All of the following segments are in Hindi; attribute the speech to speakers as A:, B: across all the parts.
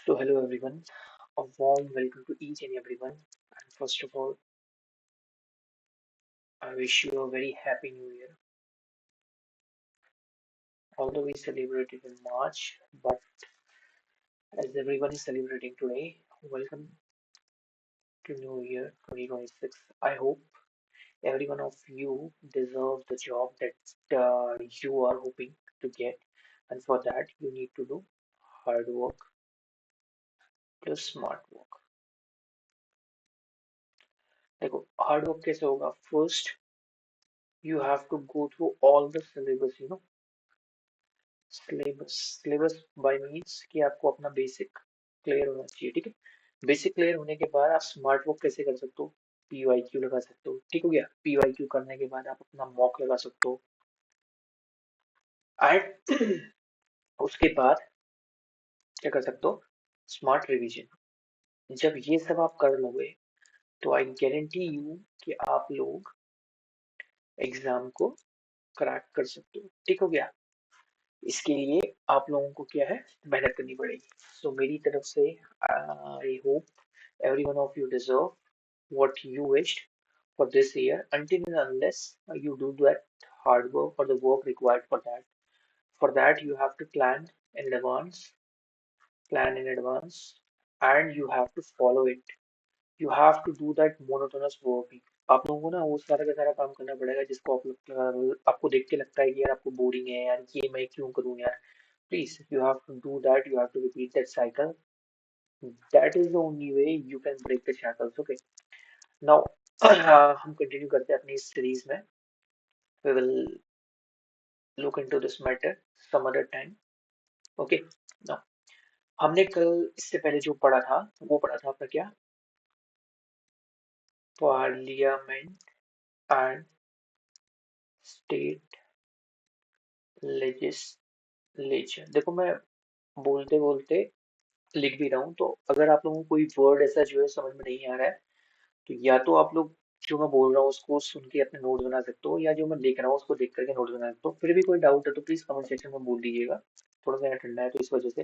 A: So, hello everyone. A warm welcome to each and everyone. And first of all, I wish you a very happy new year. Although we celebrated in March, but as everyone is celebrating today, welcome to New Year 2026. I hope every one of you deserve the job that you are hoping to get, and for that, you need to do hard work plus smart work. देखो hard work कैसे होगा? First, you have to go through all the syllabus. Syllabus bye means कि आपको अपना बेसिक क्लियर होना चाहिए, ठीक है। बेसिक क्लियर होने के बाद आप स्मार्ट वर्क कैसे कर सकते हो? पीवाईक्यू लगा सकते हो, ठीक हो गया। पीवाईक्यू करने के बाद आप अपना मॉक लगा सकते हो एंड उसके बाद क्या कर सकते हो? Smart revision. जब ये सब आप कर लोगे तो आई गारंटी यू कि आप लोग एग्जाम को क्रैक कर सकते हो, ठीक हो गया। इसके लिए आप लोगों को क्या है, मेहनत करनी पड़ेगी। सो मेरी तरफ से I hope every one of you deserve what you wished for this year until and unless you do that hard work or the work required for that. For that, you have to plan in advance, and you have to follow it. You have to do that monotonous work. आप लोगों को ना वो सारा का सारा काम करना पड़ेगा जिसको आपको देख के लगता है कि यार आपको बोरिंग है, यार ये मैं क्यों करूँ यार। Please, you have to do that. You have to repeat that cycle. That is the only way you can break the shackles. Okay. Now, हम कंटिन्यू करते हैं अपनी इस सीरीज में. We will look into this matter some other time. Okay. Now, हमने कल इससे पहले जो पढ़ा था वो पढ़ा था आपका क्या? Parliament and state legislature. देखो मैं बोलते बोलते लिख भी रहा हूँ, तो अगर आप लोगों को कोई वर्ड ऐसा जो है समझ में नहीं आ रहा है तो या तो आप लोग जो मैं बोल रहा हूँ उसको सुन के अपने नोट बना सकते हो, या जो मैं लिख रहा हूँ उसको देख करके नोट बना सकते हो। फिर भी कोई डाउट है तो प्लीज कमेंट सेक्शन में बोल दीजिएगा। थोड़ा सा यहाँ ठंडा है तो इस वजह से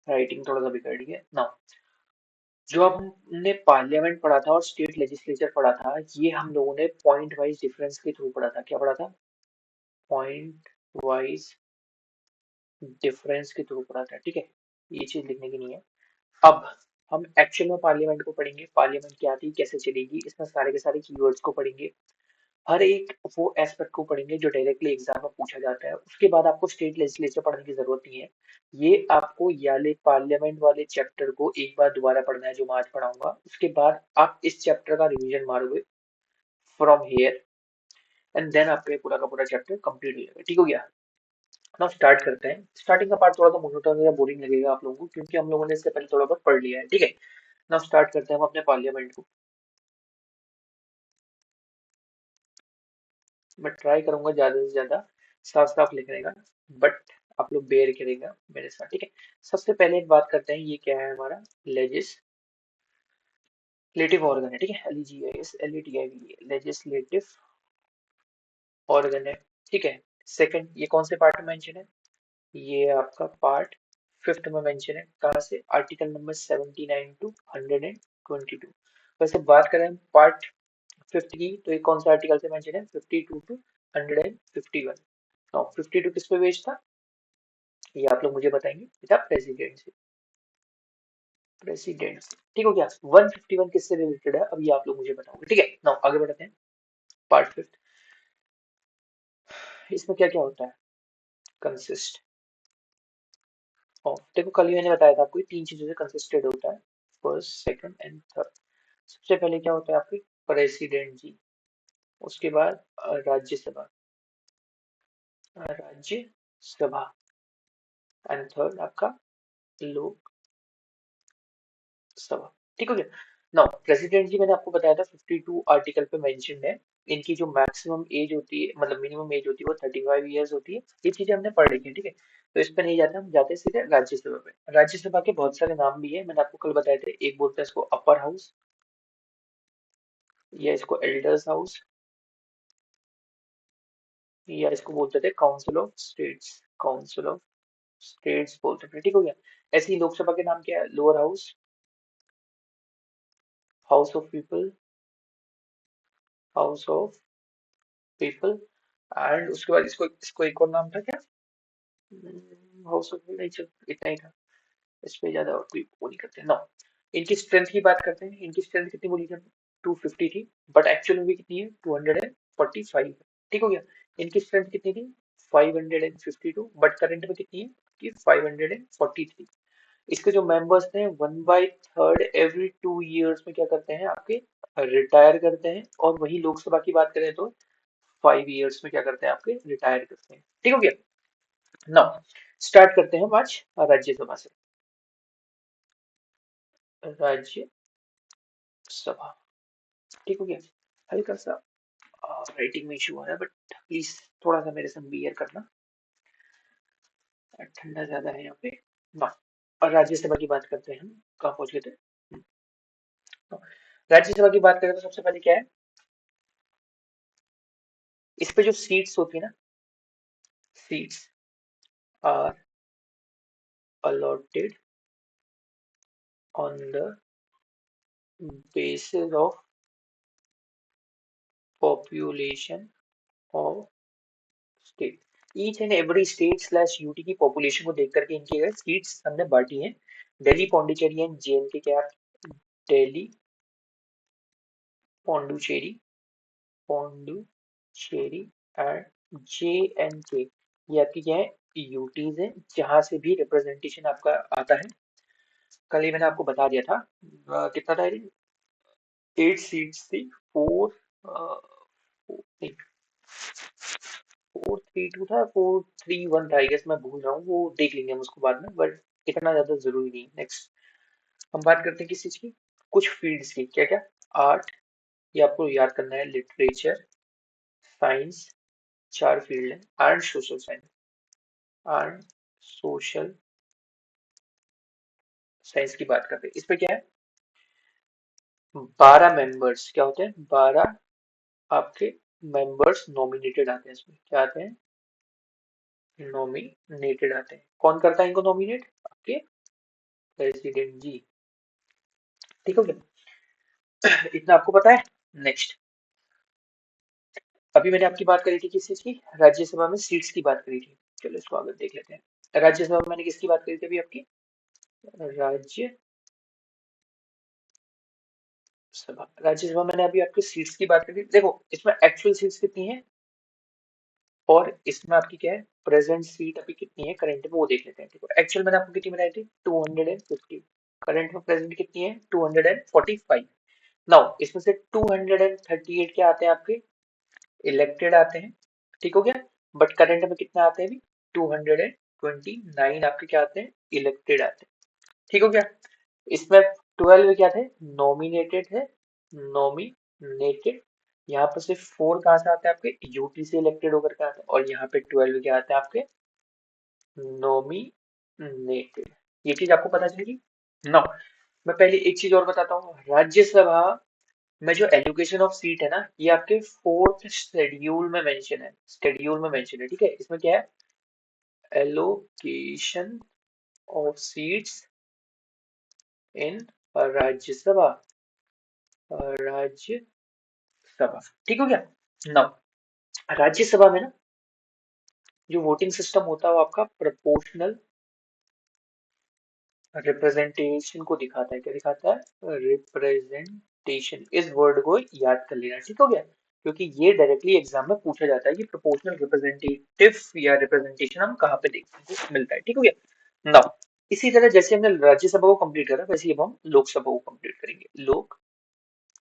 A: राइटिंग थोड़ा सा बिगड़ रही है ना। जो हमने पार्लियामेंट पढ़ा था और स्टेट लेजिस्लेचर पढ़ा था, ये हम लोगों ने पॉइंट वाइज डिफरेंस के थ्रू पढ़ा था। क्या पढ़ा था? पॉइंट वाइज डिफरेंस के थ्रू पढ़ा था, ठीक है। ये चीज लिखने की नहीं है। अब हम एक्चुअल में पार्लियामेंट को पढ़ेंगे। पार्लियामेंट क्या थी, कैसे चलेगी, इसमें सारे के सारे कीवर्ड्स को पढ़ेंगे। हर एक वो एस्पेक्ट को पढ़ेंगे जो डायरेक्टली एग्जाम में पूछा जाता है। उसके बाद आपको स्टेट लेजिस्लेचर पढ़ने की जरूरत नहीं है। ये आपको याले पार्लियामेंट वाले चैप्टर को एक बार दोबारा पढ़ना है जो मैं आज पढ़ाऊंगा। उसके बाद आप इस चैप्टर का रिवीजन मारोगे फ्रॉम हियर, एंड देन आपका ये पूरा का पूरा चैप्टर कंप्लीट हो जाएगा, ठीक हो गया। नाउ स्टार्ट करते हैं। स्टार्टिंग का पार्ट थोड़ा सा मोनोटोन या बोरिंग लगेगा आप लोगों को क्योंकि हम लोगों ने इससे पहले थोड़ा बहुत पढ़ लिया है, ठीक है। नाउ स्टार्ट करते हैं हम अपने पार्लियामेंट को। मैं ट्राई करूंगा ज्यादा से ज्यादा साफ साफ लिखने का, बट आप लोग बेयर करेगा मेरे साथ, ठीक है। सबसे पहले एक बात करते हैं, ये क्या है हमारा? लेजिस्लेटिव ऑर्गन है, ठीक है। LEGIS लेजिस्लेटिव ऑर्गन है, ठीक है। सेकंड, ये कौन से पार्ट में मेंशन है? ये आपका पार्ट फिफ्थ में मेंशन है। कहाँ से? Article number 79 to 122। वैसे बात करें पार्ट फिफ्थ की तो ये कौन सा आर्टिकल से मेंशन है? 52 टू 151। नाउ 52 किस पे बेस्ड था ये आप लोग मुझे बताएंगे। बेटा प्रेसिडेंट से, ठीक हो गया। 151 किससे रिलेटेड है अब ये आप लोग मुझे बताओगे, ठीक है। नाउ आगे बढ़ते हैं। पार्ट फिफ्थ, इसमें क्या क्या होता है? कंसिस्ट ऑफ, देखो कल ही मैंने बताया था आपको, ये तीन चीजों से कंसिस्टेड होता है, फर्स्ट सेकंड एंड थर्ड। सबसे पहले क्या होता है आपकी? प्रेसिडेंट जी। उसके बाद राज्यसभा, राज्यसभा एंड थर्ड आपका लोकसभा, ठीक हो गया। नाउ प्रेसिडेंट जी मैंने आपको बताया था 52 आर्टिकल पे मेंशन्ड है। इनकी जो मैक्सिमम एज होती है, मतलब मिनिमम एज होती है, वो 35 ईयर्स होती है। ये चीजें हमने पढ़ रखी है, ठीक है। तो इस पे नहीं जाते, हम जाते हैं सीधे राज्यसभा पे। राज्यसभा के बहुत सारे नाम भी है, मैंने आपको कल बताए थे। एक बोलते हैं इसको अपर हाउस, या इसको एल्डर्स हाउस, या इसको बोलते थे council of states. Council of states बोलते थे, ठीक हो गया। ऐसे ही लोकसभा के नाम क्या है? Lower house, house of people, house of people. And उसके बाद इसको इसको एक और नाम था क्या? हाउस ऑफ नहीं, चल इतना ही था। इस पे ज्यादा और कोई वो नहीं करते। नो, इनकी स्ट्रेंथ की बात करते हैं। इनकी स्ट्रेंथ कितनी बोली थी हमने? 250 थी, बट एक्चुअल में भी कितनी है? 245। ठीक हो गया। इनकी स्ट्रेंथ कितनी थी? 552, बट करंट में कितनी है कि 543। इसके जो मेंबर्स थे 1/3 एवरी 2 years में क्या करते हैं आपके? रिटायर करते हैं। और वही लोकसभा की बात करें तो 5 years में क्या करते हैं आपके? रिटायर करते हैं। ठीक हो गया। नाउ स्टार्ट करते हैं हम आज राज्यसभा से। राज्यसभा, ठीक हो गया। हल्का सा राइटिंग में इशू आ रहा है, बट प्लीज थोड़ा सा मेरे संग बियर करना। ठंडा ज्यादा है यहाँ पे ना। और राज्यसभा की बात करते हैं हम। कहाँ पहुंच गए थे? तो राज्यसभा की बात करें तो सबसे पहले क्या है? इस पे जो सीट्स होती है ना, seats are allotted on the basis of population of state। Each and every state slash UT की पॉपुलेशन को देख करके इनकी सीट्स हमने बांटी हैं। दिल्ली, पौंडीचेरी एंड जेएनके क्या है? दिल्ली, पौंडुचेरी, पौंडुचेरी एंड जेएनके, ये आपकी क्या है? यूटीज है, जहां से भी रिप्रेजेंटेशन आपका आता है। कल ही मैंने आपको बता दिया था। कितना था? 8 सीट्स थी। फोर 432 था, 431 था, आई गेस, मैं भूल रहा हूँ, वो देख लेंगे हम उसको बाद में, बट इतना ज्यादा जरूरी नहीं। नेक्स्ट हम बात करते हैं किस चीज की? कुछ फील्ड्स की। क्या क्या? आर्ट, ये आपको याद करना है। लिटरेचर, साइंस, 4 फील्ड है। And social science, and social science की बात करते हैं। इस पे क्या है? 12 मेंबर्स क्या होते हैं? 12 आपके मेंबर्स नॉमिनेटेड आते हैं। इसमें क्या आते हैं? नॉमिनेटेड आते हैं। कौन करता है इनको नॉमिनेट? आपके प्रेसिडेंट जी। ठीक हो गया। इतना आपको पता है। नेक्स्ट, अभी मैंने आपकी बात करी थी किस चीज की? राज्यसभा में सीट्स की बात करी थी। चलो इसको आगे देख लेते हैं। राज्यसभा में मैंने किसकी बात करी थी अभी आपकी? राज्यसभा मैंने अभी आपकी सीट्स की बात करी थी। देखो इसमें एक्चुअल सीट्स कितनी है और इसमें आपकी क्या है? प्रेजेंट सीट अभी कितनी है करंट में, वो देख लेते हैं। देखो एक्चुअल मैंने आपको कितनी बनाई थी? 250। करंट में प्रेजेंट कितनी है? 245। नाउ इसमें से 238 क्या आते हैं आपके? इलेक्टेड आते हैं। ठीक हो गया। बट करंट में कितना आते हैं अभी? 229 आपके क्या आते हैं? इलेक्टेड आते हैं। ठीक हो गया। इसमें 12 क्या थे? नॉमिनेटेड है। नॉमिनेटेड, यहाँ पर सिर्फ 4 कहाँ से आते हैं आपके? यूटी से इलेक्टेड होकर के आते हैं। और यहाँ पे 12 क्या आते हैं आपके? नॉमिनेटेड। ये चीज आपको पता चलेगी। नाउ मैं पहले एक चीज और बताता हूँ। राज्यसभा में जो एलोकेशन ऑफ सीट है ना, ये आपके 4th शेड्यूल में मेंशन है। शेड्यूल में मेंशन है, ठीक है। इसमें क्या है? Allocation of seats in Rajya Sabha, Rajya Sabha. ठीक हो गया। नाउ राज्यसभा में ना जो वोटिंग सिस्टम होता है वो आपका प्रोपोर्शनल रिप्रेजेंटेशन को दिखाता है। क्या दिखाता है? रिप्रेजेंटेशन। इस वर्ड को याद कर लेना। ठीक हो गया। क्योंकि ये डायरेक्टली एग्जाम में पूछा जाता है कि प्रोपोर्शनल रिप्रेजेंटेटिव या रिप्रेजेंटेशन हम कहाँ पे देखने को मिलता है। ठीक हो गया। नाउ इसी तरह जैसे हमने राज्यसभा को कंप्लीट करा, वैसे अब हम लोकसभा को कंप्लीट करेंगे। लोकसभा।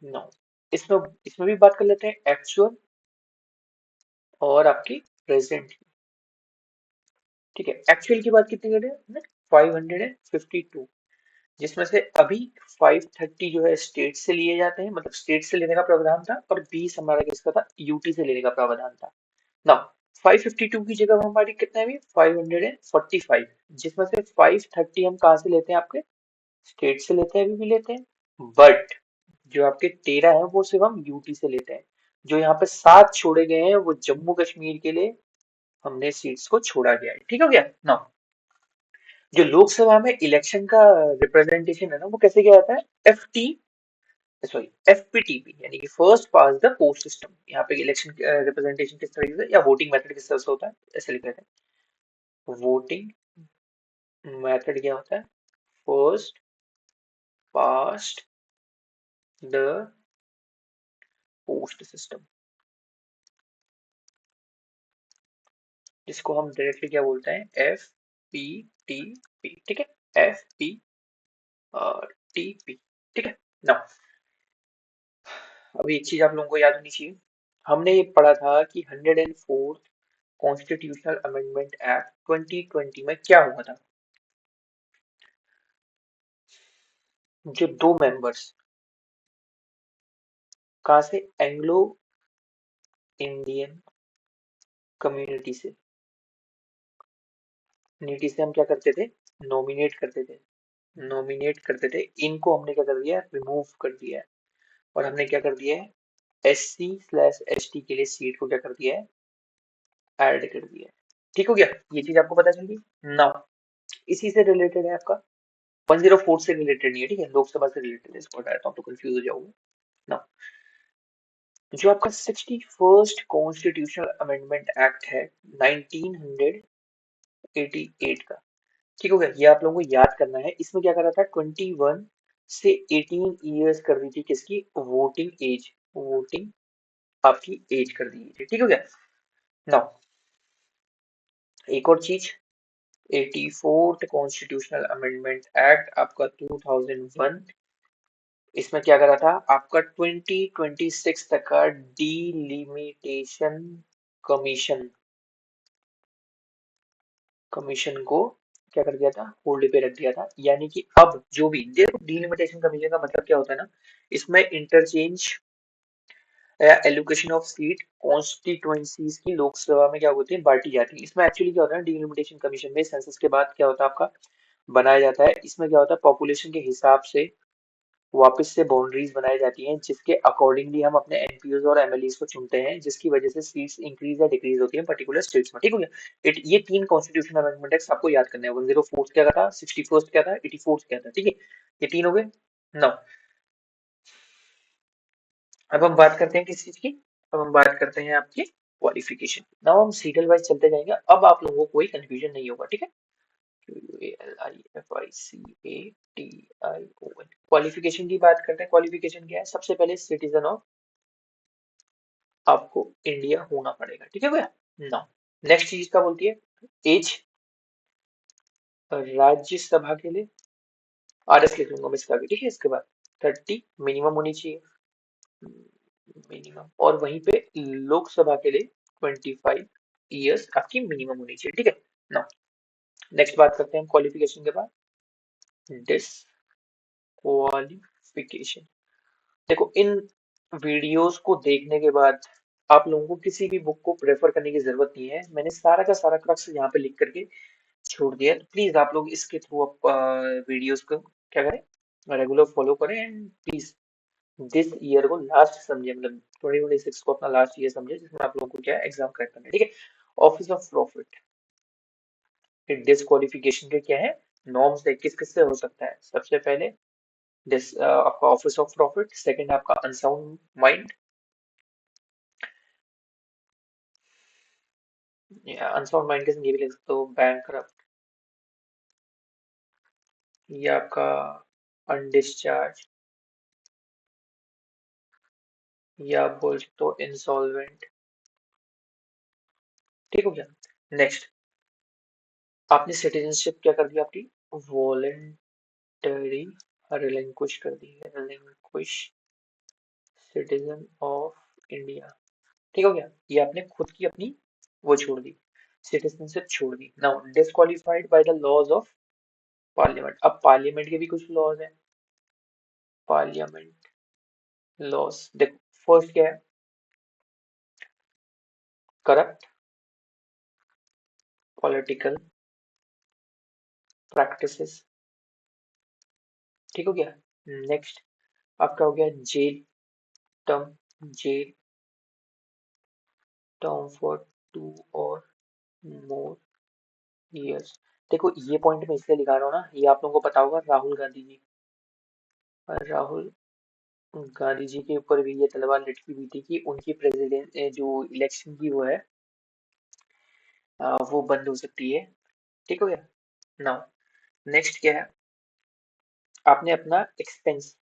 A: नाउ इसमें इसमें भी बात कर लेते हैं एक्चुअल और आपकी प्रेजेंट। ठीक है। एक्चुअल की बात कितनी करें हमने? 552, जिसमें से अभी 530 जो है स्टेट से लिए जाते हैं, मतलब स्टेट से लेने का प्रावधान था, और 20 हमारा किसका था? यूटी से लेने का प्रावधान था। ना 552 की जगह हमारी कितना है अभी? 545, जिसमें से 530 हम कहाँ से लेते हैं? आपके स्टेट से लेते हैं, अभी भी लेते हैं। बट जो आपके 13 है वो सिर्फ हम यूटी से लेते हैं। जो यहाँ पे 7 छोड़े गए हैं वो जम्मू कश्मीर के लिए हमने सीट्स को छोड़ा गया है। ठीक हो गया ना। जो लोकसभा में इलेक्शन का रिप्रेजेंटेशन है ना, वो कैसे किया जाता है? एफपीटीपी, यानी कि first pass the post system. यहाँ पे इलेक्शन रिप्रेजेंटेशन किस तरीके से या वोटिंग मेथड किस तरह से होता है, ऐसे लिखा है। वोटिंग मेथड क्या होता है? First past the post system, जिसको हम डायरेक्टली क्या बोलते हैं? F P T P. ठीक है, एफ पी टी पी। ठीक है ना। अब एक चीज आप लोगों को याद होनी चाहिए, हमने ये पढ़ा था कि 104th कॉन्स्टिट्यूशनल अमेंडमेंट एक्ट 2020 में क्या हुआ था? जो दो मेंबर्स कहाँ से, एंग्लो इंडियन कम्युनिटी से, नीति से हम क्या करते थे? नॉमिनेट करते थे। नॉमिनेट करते थे, इनको हमने क्या कर दिया? रिमूव कर दिया है। और हमने क्या कर दिया है? SC/ST के लिए सीट को क्या कर दिया है? ऐड कर दिया है। ठीक हो गया, ये चीज आपको पता चल गई ना। इसी से रिलेटेड है आपका 104 से रिलेटेड नहीं है, ठीक है, लोकसभा से रिलेटेड है, इसको हटाता हूँ तो कंफ्यूज हो जाओगे ना। जो आपका 61st कॉन्स्टिट्यूशनल अमेंडमेंट एक्ट है 1988 का, ठीक हो गया, ये आप लोगों को याद करना है। इसमें क्या करा था? 21 से 18 ईयर्स कर दी थी किसकी? Voting age. वोटिंग आपकी एज कर दी थी, ठीक हो गया। नाउ एक और चीज, 84th कॉन्स्टिट्यूशनल अमेंडमेंट एक्ट आपका 2001, इसमें क्या करा था? आपका 2026 तक का डीलिमिटेशन कमीशन, कमीशन को क्या कर दिया था? होल्ड पे रख दिया था। यानी कि अब जो भी देखो, डीलिमिटेशन कमीशन का मतलब क्या होता है ना, इसमें इंटरचेंज या एलोकेशन ऑफ सीट कॉन्स्टिट्यूएंसीज की लोकसभा में क्या होती है? बांटी जाती है। इसमें एक्चुअली क्या होता है? डीलिमिटेशन कमीशन में सेंसस के बाद क्या होता है आपका? बनाया जाता है। इसमें क्या होता है? पॉपुलेशन के हिसाब से वापस से बाउंड्रीज बनाई जाती हैं, जिसके अकॉर्डिंगली हम अपने एमपीओज और एमएलएस को चुनते हैं, जिसकी वजह से सीट्स इंक्रीज या डिक्रीज होती हैं पर्टिकुलर स्टेट्स में, ठीक हो गया। ये तीन कॉन्स्टिट्यूशनल अमेंडमेंट एक्ट आपको याद करने हैं। 104 क्या था, 61st क्या था, 84 क्या था, ठीक है, ये तीन हो गए। नाउ अब हम बात करते हैं किस चीज की? अब हम बात करते हैं आपकी क्वालिफिकेशन। नाउ हम सीरियल वाइज चलते जाएंगे, अब आप लोगों को कोई कंफ्यूजन नहीं होगा, ठीक है। QUALIFICATION, क्वालिफिकेशन की बात करते हैं। क्वालिफिकेशन क्या है? सबसे पहले सिटीजन ऑफ आपको इंडिया होना पड़ेगा, ठीक है भैया ना। नेक्स्ट चीज क्या बोलती है? एज राज्यसभा के लिए RS लिख लूंगा मैं इसका भी, ठीक है। इसके बाद 30 मिनिमम होनी चाहिए, मिनिमम। और वहीं पे लोकसभा के लिए 25 ईयर्स आपकी मिनिमम होनी चाहिए, ठीक है ना। नेक्स्ट बात करते हैं क्वालिफिकेशन के बाद, डिसक्वालिफिकेशन। देखो, इन वीडियोस को देखने के बाद आप लोगों को किसी भी बुक को प्रेफर करने की जरूरत नहीं है। मैंने सारा का सारा क्रक्स यहाँ पे लिख करके छोड़ दिया है। तो प्लीज आप लोग इसके थ्रू आप वीडियोस को क्या करें? रेगुलर फॉलो करें। एंड प्लीज दिस ईयर को लास्ट समझे, मतलब 2026 को अपना लास्ट ईयर समझे, जिसमें आप लोगों को क्या है? एग्जाम क्रैक करना है, ठीक है। ऑफिस ऑफ प्रॉफिट, डिस्क्वालिफिकेशन के क्या है? नॉर्म्स है, किस किस से हो सकता है? सबसे पहले आपका ऑफिस ऑफ प्रॉफिट, सेकंड आपका अनसाउंड माइंड, या अनसाउंड माइंड के संग ये भी लिख सकते हो बैंक, या आपका अनडिस्चार्ज, या आप बोल सकते हो इंसॉल्वेंट, ठीक हो गया। नेक्स्ट, आपने सिटीजनशिप क्या कर दी आपकी? वॉलेंटरी रिलिंक्विश कर दी है, रिलिंक्विश सिटीजन ऑफ इंडिया, ठीक हो गया। ये आपने खुद की अपनी वो छोड़ दी, सिटीजनशिप छोड़ दी। Now disqualified by the laws of parliament. अब पार्लियामेंट के भी कुछ लॉज हैं। पार्लियामेंट लॉज देखो, फर्स्ट क्या है? करप्ट पॉलिटिकल प्रैक्टिसेस, ठीक हो गया। नेक्स्ट आपका हो गया jail term, jail term for 2 और मोर ईयर्स। देखो ये पॉइंट मैं इसलिए लिखा रहा हूँ ना, ये आप लोगों को पता होगा, राहुल गांधी जी, राहुल गांधी जी के ऊपर भी ये तलवार लटकी हुई थी कि उनकी प्रेसिडेंट जो इलेक्शन की वो है, वो बंद हो सकती है। ठीक हो गया। नाउ नेक्स्ट क्या है, आपने अपना एक्सपेंस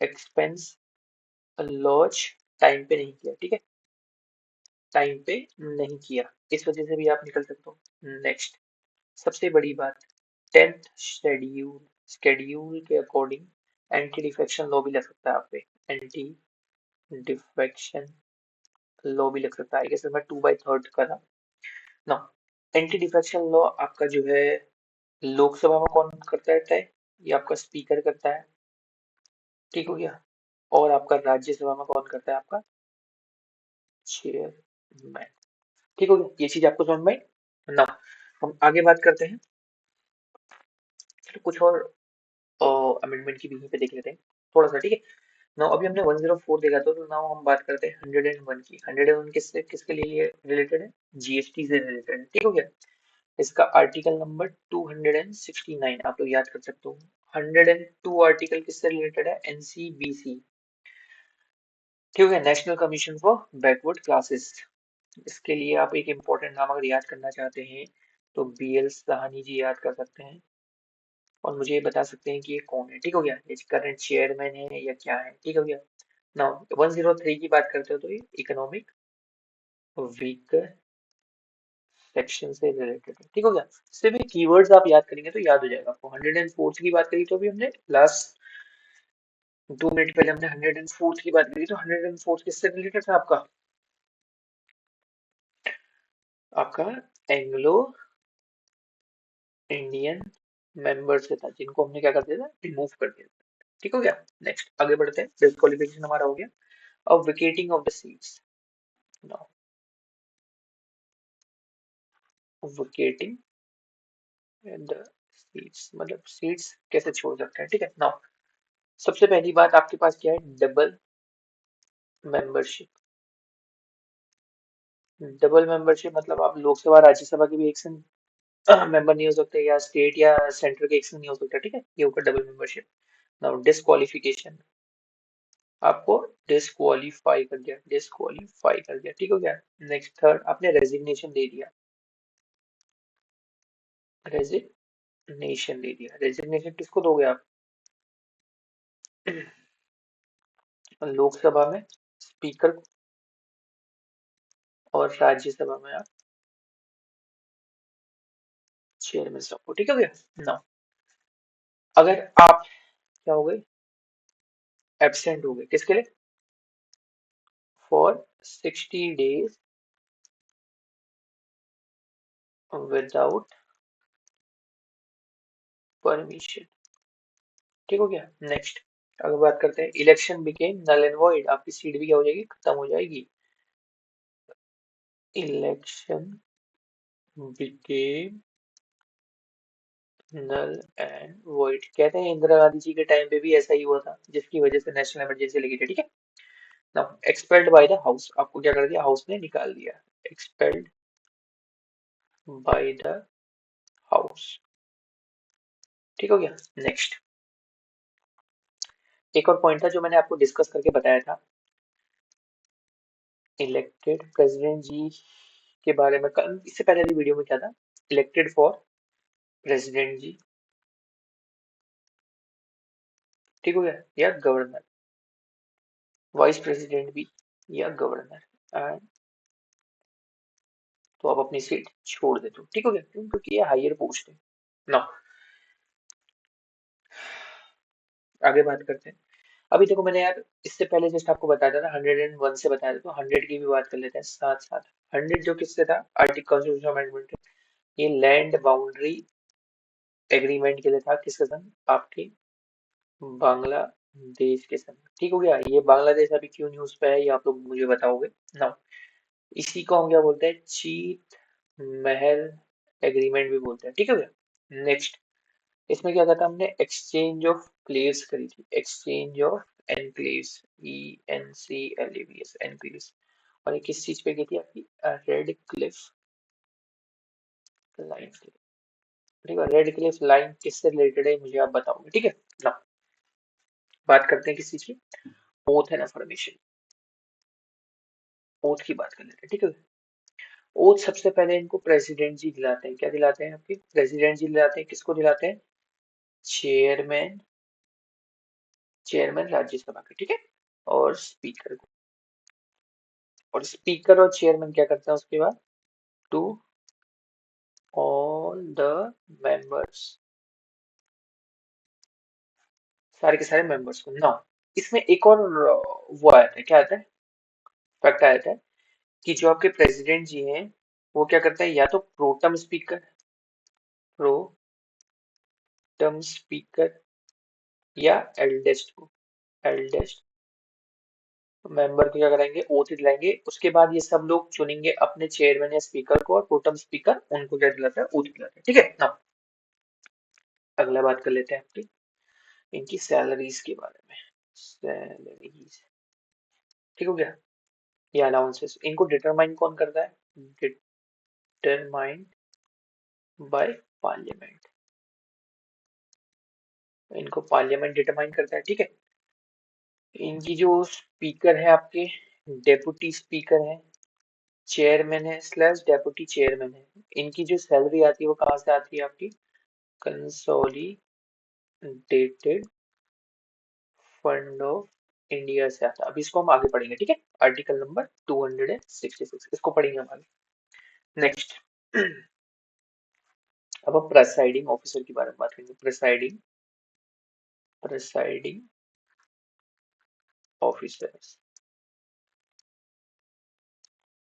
A: एक्सपेंस लॉज टाइम पे नहीं किया, ठीक है, टाइम पे नहीं किया, इस वजह से भी आप निकल सकते हो। नेक्स्ट, सबसे बड़ी बात, 10th शेड्यूल के अकॉर्डिंग एंटी डिफेक्शन लॉ भी लग सकता है आप पे, एंटी डिफेक्शन लॉ भी लग सकता है। आई गेस मैं 2/3 कर रहा ना। एंटी डिफेक्शन लॉ आपका जो है, लोकसभा में कौन करता है तय, ये आपका स्पीकर करता है। ठीक हो गया। और आपका राज्यसभा में कौन करता है, आपका चेयरमैन। ठीक हो गया, ये चीज आपको समझ में आई ना। हम आगे बात करते हैं, चलो कुछ और अमेंडमेंट की भी यहीं पे देख लेते हैं थोड़ा सा, ठीक है। नाउ अभी हमने 104 देखा था, तो नाउ हम बात करते हैं 101 की। 101 किससे किसके लिए रिलेटेड है, जीएसटी से रिलेटेड है। ठीक हो गया। इसका आर्टिकल नंबर 269 आप लोग याद कर सकते हो। 102 आर्टिकल किससे रिलेटेड है, एनसीबीसी। ठीक हो गया, national commission for backward classes. इसके लिए आप एक इम्पोर्टेंट नाम अगर याद करना चाहते हैं तो बीएल साहनी जी याद कर सकते हैं, और मुझे ये बता सकते हैं कि ये कौन है। ठीक हो गया, ये करंट चेयरमैन है या क्या है। ठीक हो गया। नाउ 103 की बात करते हो तो ये इकोनॉमिक वीकर सेक्शन से रिलेटेड है। ठीक हो गया, सिर्फ कीवर्ड्स आप याद करेंगे तो याद हो जाएगा आपको। 104 की बात करी तो अभी हमने लास्ट 2 मिनट पहले हमने 104 की बात करी, तो 104 किससे रिलेटेड था आपका, आपका एंग्लो इंडियन मेंबर से था, जिनको हमने क्या कर दिया था, रिमूव कर दिया था। ठीक हो गया। नेक्स्ट आगे बढ़ते हैं, डिस्क्वालिफिकेशन हमारा हो गया। अब vacating of the seats. Now vacating the seats मतलब सीट्स कैसे छोड़ सकते हैं। ठीक है। नाउ सबसे पहली बात आपके पास क्या है, डबल मेंबरशिप। डबल मेंबरशिप मतलब आप लोकसभा राज्यसभा के भी एक संग मेंबर नहीं हो सकते, या स्टेट या सेंटर के एक संग नहीं हो सकते। ठीक है, ये होगा डबल मेंबरशिप। नाउ डिस्क्वालिफिकेशन, आपको डिस्क्वालीफाई कर दिया। ठीक हो गया। नेक्स्ट थर्ड, आपने रेजिग्नेशन दे दिया, रेजिग्नेशन दे दिया। रेजिग्नेशन किसको दोगे आप, लोकसभा में स्पीकर को, और राज्यसभा में आप चेयरमैन साहब को। ठीक हो गया ना। अगर आप क्या हो गए, एब्सेंट हो गए, किसके लिए, फॉर 60 days विदाउट परमिशन। ठीक हो गया। नेक्स्ट अगर बात करते हैं, election became null and void, आपकी सीट भी क्या हो जाएगी, खत्म हो जाएगी। Election became null and void, कहते हैं इंदिरा गांधी जी के टाइम पे भी ऐसा ही हुआ था, जिसकी वजह से नेशनल इमरजेंसी लगी थी। ठीक है। Now expelled by the house, आपको क्या कर दिया, हाउस ने निकाल दिया। Expelled by the house. ठीक हो गया। नेक्स्ट एक और पॉइंट था जो मैंने आपको डिस्कस करके बताया था, इलेक्टेड प्रेसिडेंट जी के बारे में। कल इससे पहले वाली वीडियो में क्या था, इलेक्टेड फॉर प्रेसिडेंट जी। ठीक हो गया, या गवर्नर, वाइस प्रेसिडेंट भी, या गवर्नर, एंड तो आप अपनी सीट छोड़ देते हो। ठीक हो गया, क्यों, क्योंकि ये हायर पोस्ट है ना। आगे बात करते हैं। अभी देखो मैंने यार इससे पहले जस्ट आपको बताया था ना, 101 से बताया था, तो 100 की भी बात कर लेते हैं साथ साथ। 100 जो किससे था, आर्टिकल कॉन्स्टिट्यूशन अमेंडमेंट, ये लैंड बाउंड्री एग्रीमेंट के लिए था, किसके संग, आपके बांग्लादेश के संग। ठीक हो गया। ये बांग्लादेश अभी क्यों न्यूज पे है, ये आप लोग मुझे बताओगे ना। इसी को हम क्या बोलते हैं, चीत महल एग्रीमेंट भी बोलते हैं। ठीक है भैया। नेक्स्ट, इसमें क्या था, हमने एक्सचेंज ऑफ क्लेव्स करी थी, exchange of enclaves, ENCLAVS enclaves. और ये किस चीज पे की थी आपकी, रेड क्लिफ लाइन ठीक है, रेड क्लिफ लाइन किससे रिलेटेड है मुझे आप बताओगे, ठीक है ना। बात करते हैं किस चीज की, ओथ एंड अफर्मेशन। ओथ की बात कर लेते हैं, ठीक है। ओथ सबसे पहले इनको प्रेसिडेंट जी दिलाते हैं, क्या दिलाते हैं आपके प्रेसिडेंट जी दिलाते हैं, किसको दिलाते हैं, चेयरमैन, चेयरमैन राज्यसभा के, ठीक है, और स्पीकर को। और स्पीकर और चेयरमैन क्या करते हैं उसके बाद, टू ऑल द मेंबर्स, सारे के सारे मेंबर्स को ना। इसमें एक और वो आया था, क्या आता है, फैक्ट आया था कि जो आपके प्रेसिडेंट जी हैं वो क्या करते हैं, या तो प्रोटम स्पीकर, प्रोटम स्पीकर, या एल्डेस्ट को, एल्डेस्ट मेंबर को क्या कराएंगे, ओथ दिलाएंगे। उसके बाद ये सब लोग चुनेंगे अपने चेयरमैन या स्पीकर को, और प्रोटम स्पीकर उनको क्या दिलाता है, ओथ दिलाता है, ठीक है ना। अगला बात कर लेते हैं आपकी इनकी सैलरीज के बारे में। सैलरीज, ठीक हो गया। ये अलाउंसेस इनको डिटरमाइन कौन करता है, डिटरमाइंड बाय पार्लियामेंट, इनको पार्लियामेंट डिटरमाइन करता है, ठीक है। इनकी जो स्पीकर है आपके, डेप्यूटी स्पीकर है, चेयरमैन है स्लैश डेप्यूटी चेयरमैन है, इनकी जो सैलरी आती है वो कहाँ से आती है आपकी, कंसोलिडेटेड फंड ऑफ इंडिया से आता है। अभी इसको हम आगे पढ़ेंगे, ठीक है, आर्टिकल नंबर 266 इसको पढ़ेंगे हम आगे। नेक्स्ट अब हम प्रेसाइडिंग ऑफिसर के बारे में बात करेंगे। प्रेसाइडिंग, प्रेसाइडिंग ऑफिसर्स,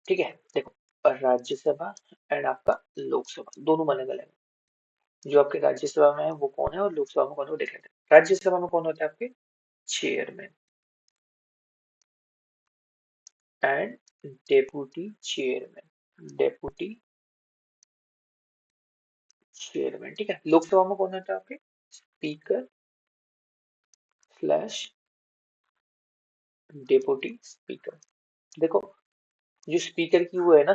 A: ठीक है। देखो, राज्यसभा एंड आपका लोकसभा दोनों अलग अलग है। जो आपके राज्यसभा में है वो कौन है, और लोकसभा में कौन है वो देख लेते हैं। राज्यसभा में कौन होता है आपके, chairman and deputy chairman, deputy chairman, ठीक है। लोकसभा में कौन होता है आपके, स्पीकर स्लैश डेप्यूटी स्पीकर। देखो, जो स्पीकर की वो है ना,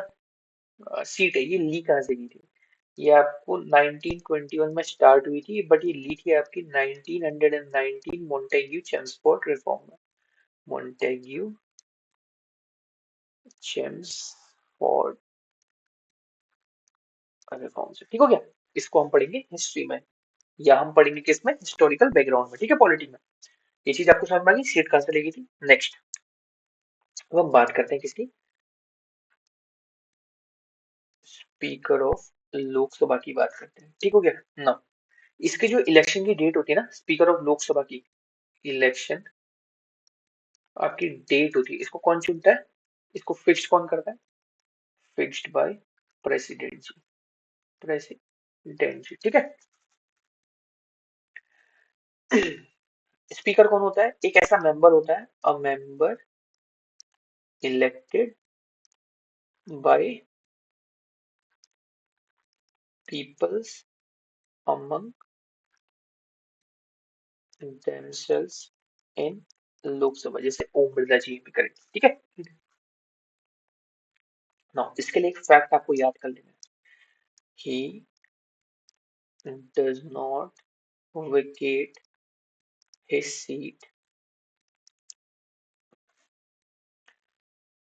A: सीट है, ये ली कहाँ से की थी, ये आपको 1921 में स्टार्ट हुई थी, बट ये ली थी आपकी 1919 मोंटेग्यू चेम्सफोर्ड रिफॉर्म में, मोंटेग्यू चेम्सफोर्ड रिफॉर्म से, ठीक हो गया। इसको हम पढ़ेंगे हिस्ट्री में, या हम पढ़ेंगे किसमें, हिस्टोरिकल बैकग्राउंड में, ठीक है, पॉलिटी में। ये चीज आपको समझ में आ गई, सीट कहाँ से लेगी थी। नेक्स्ट अब हम बात करते हैं किसकी, स्पीकर ऑफ लोकसभा की बात करते हैं, ठीक हो गया ना। इसके जो इलेक्शन की डेट होती है ना स्पीकर ऑफ लोकसभा की, इलेक्शन आपकी डेट होती है, इसको कौन चुनता है, इसको फिक्स्ड कौन करता है, fixed by president ji, president ji, ठीक है। स्पीकर कौन होता है, एक ऐसा मेंबर होता है, a member elected by peoples among themselves in Lok Sabha, जैसे ओम बिरला जी भी करेंगे, ठीक है ना। इसके लिए एक फैक्ट आपको याद कर लेना, he does not vacate his seat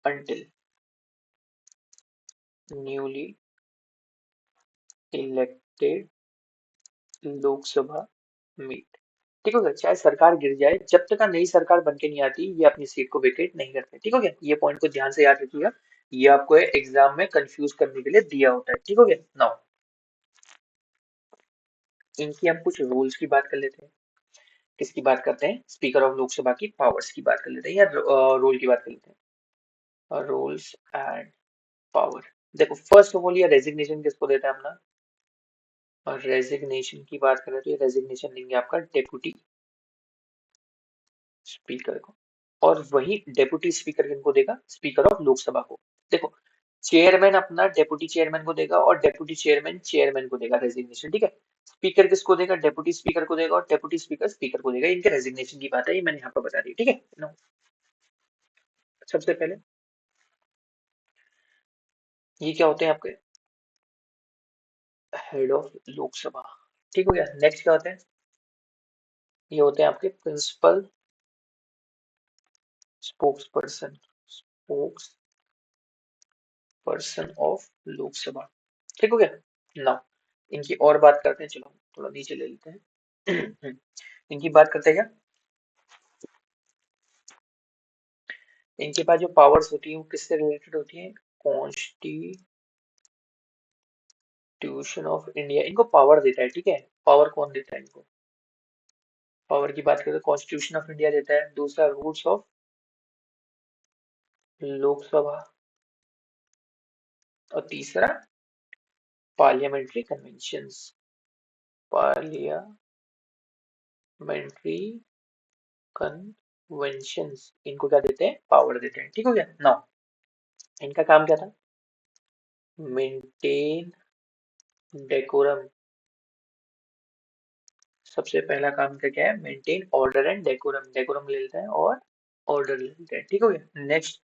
A: until newly elected Lok Sabha meet, ठीक हो गया। चाहे सरकार गिर जाए, जब तक नई सरकार बन के नहीं आती ये अपनी सीट को वेकेट नहीं करते, ठीक हो गया। ये पॉइंट को ध्यान से याद रखिएगा, ये आपको एग्जाम में कंफ्यूज करने के लिए दिया होता है, ठीक हो गया। नाउ इनकी हम कुछ रूल्स की बात कर लेते हैं। किसकी बात करते हैं, स्पीकर ऑफ लोकसभा की पावर्स की बात कर लेते हैं, या रोल की बात कर लेते हैं, रूल्स एंड पावर। देखो, फर्स्ट ऑफ ऑल ये रेजिग्नेशन किसको देता है अपना, और रेजिग्नेशन की बात करें तो ये रेजिग्नेशन देंगे आपका डेप्यूटी स्पीकर को, और वही डेप्यूटी स्पीकर किनको देगा, स्पीकर ऑफ लोकसभा को। देखो, चेयरमैन अपना डेप्यूटी चेयरमैन को देगा, और डेप्यूटी चेयरमैन चेयरमैन को देगा रेजिग्नेशन, ठीक है। स्पीकर किसको देगा, डेप्यूटी स्पीकर को देगा, और डेप्यूटी स्पीकर स्पीकर को देगा। इनके रेजिग्नेशन की बात है, ये मैंने यहाँ पर बता दी, ठीक है नो। सबसे पहले ये क्या होते हैं आपके, हेड ऑफ लोकसभा। ठीक हो गया। नेक्स्ट क्या होते हैं? ये होते हैं आपके principal spokesperson, spokesperson of Lok Sabha. ठीक हो गया। नाउ इनकी और बात करते हैं, चलो थोड़ा नीचे ले लेते हैं। इनकी बात करते हैं क्या? इनके पास जो पावर्स होती है वो किससे रिलेटेड होती है? कॉन्स्टिट्यूशन ऑफ इंडिया इनको पावर देता है। ठीक है, पावर कौन देता है इनको? पावर की बात करें तो कॉन्स्टिट्यूशन ऑफ इंडिया देता है। दूसरा रूल्स ऑफ लोकसभा, और तीसरा पार्लियामेंट्री कन्वेंशंस, पार्लियामेंट्री कन्वेंशंस इनको क्या देते हैं? पावर देते हैं। ठीक हो गया। नाउ इनका काम क्या था? Maintain decorum. सबसे पहला काम इनका क्या है? Maintain order and decorum. Decorum ले लेते हैं और ऑर्डर ले लेते हैं। ठीक हो गया। Next,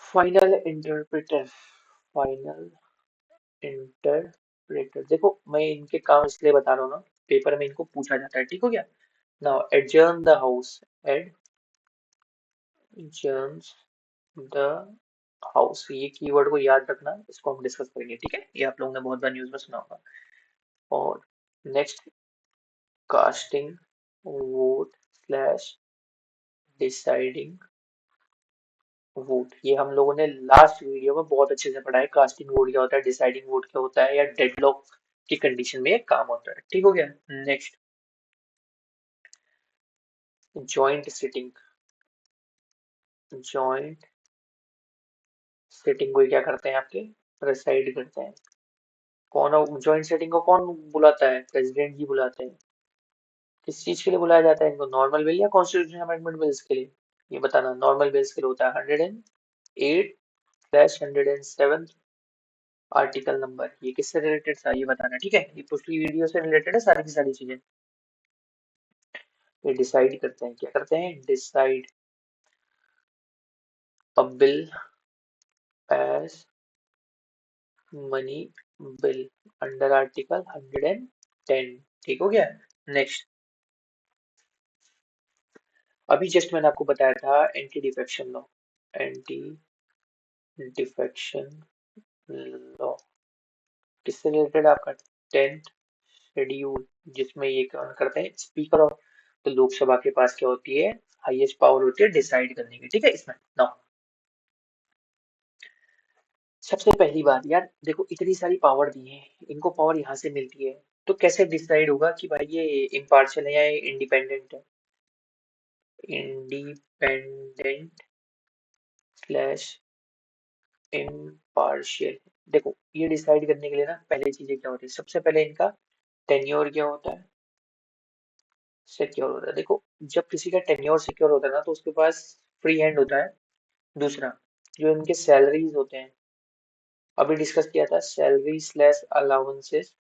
A: final interpreter. Final interpreter, देखो मैं इनके काम इसलिए बता रहा हूँ ना, पेपर में इनको पूछा जाता है। ठीक हो गया। Now adjourn the house, adjourns the house, ये कीवर्ड को याद रखना, इसको हम डिस्कस करेंगे। ठीक है, ये आप लोगों ने बहुत बार न्यूज में सुना होगा। और next, casting vote slash deciding vote, ये हम लोगों ने लास्ट वीडियो में बहुत अच्छे से पढ़ा है। कास्टिंग वोट क्या होता है, डिसाइडिंग वोट क्या होता है, या डेडलॉक की कंडीशन में ये काम होता है। ठीक हो गया। Next, joint sitting. Joint sitting को क्या करते हैं आपके? प्रेसाइड करते हैं। कौन जॉइंट सिटिंग को कौन बुलाता है? प्रेसिडेंट जी बुलाते हैं। किस चीज के लिए बुलाया जाता है इनको? नॉर्मल बिल या कॉन्स्टिट्यूशन अमेंडमेंट बिल्स के लिए? ये बताना। नॉर्मल बिल्स के लिए होता है 108/107 आर्टिकल नंबर। ये किससे रिलेटेड था ये बताना। ठीक है, ये पिछली वीडियो से रिलेटेड है सारी की सारी चीजें। ये डिसाइड करते हैं, क्या करते हैं? Decide a bill as money bill under article 110। ठीक हो गया। नेक्स्ट, अभी जस्ट मैंने आपको बताया था anti defection law. Anti defection law किससे रिलेटेड? आपका 10th शेड्यूल, जिसमें ये काम करते हैं स्पीकर ऑफ, तो लोकसभा के पास क्या होती है? हाईएस्ट पावर होती है डिसाइड करने की। ठीक है, इसमें नाउ सबसे पहली बात यार, देखो इतनी सारी पावर दी है, इनको पावर यहाँ से मिलती है, तो कैसे डिसाइड होगा कि भाई ये इम्पार्शियल है या इंडिपेंडेंट है? Independent slash impartial. देखो ये डिसाइड करने के लिए ना पहले चीजें क्या होती है? सबसे पहले इनका टेन्योर क्या होता है? सिक्योर होता है। देखो जब किसी का टेन्योर सिक्योर होता है ना, तो उसके पास फ्री हैंड होता है। दूसरा, जो इनके सैलरीज होते हैं, अभी डिस्कस किया था, सैलरी स्लैश अलाउंसेस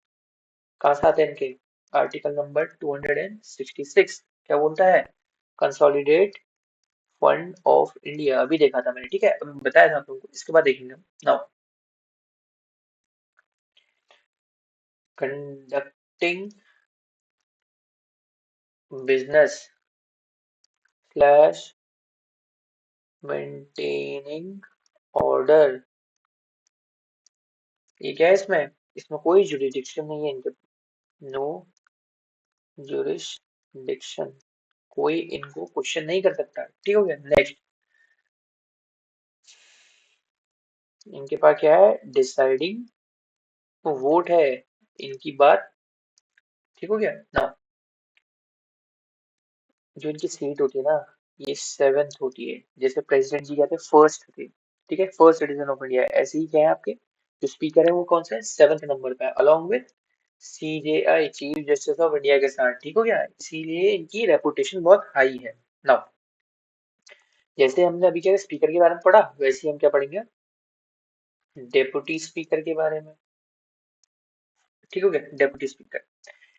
A: कहाँ से आते हैं इनके? आर्टिकल नंबर 266 क्या बोलता है? कंसोलिडेट फंड ऑफ इंडिया, अभी देखा था मैंने। ठीक है, अभी बताया था आप लोगों को, इसके बाद देखेंगे हम। Now conducting business slash maintaining order, ये क्या है इसमें? इसमें कोई जुरिडिक्शन नहीं है इनके, नो जुरिस्डिक्शन, कोई इनको क्वेश्चन नहीं कर सकता। ठीक हो गया। नेक्स्ट, इनके पास क्या है? डिसाइडिंग वोट है, इनकी बात। ठीक हो गया ना। जो इनकी सीट होती है ना, ये 7th होती है। जैसे प्रेसिडेंट जी कहते हैं फर्स्ट थे, ठीक है, फर्स्ट सिटीजन ऑफ इंडिया, ऐसे ही क्या है आपके जो स्पीकर है वो कौन सा है? 7th नंबर पे, along with CJI, chief justice of India के साथ। ठीक हो गया, इसीलिए इनकी रेपुटेशन बहुत हाई है। नाउ जैसे हमने अभी क्या स्पीकर के बारे में पढ़ा, वैसे ही हम क्या पढ़ेंगे? डेप्यूटी स्पीकर के बारे में। ठीक हो गया, डेप्यूटी स्पीकर।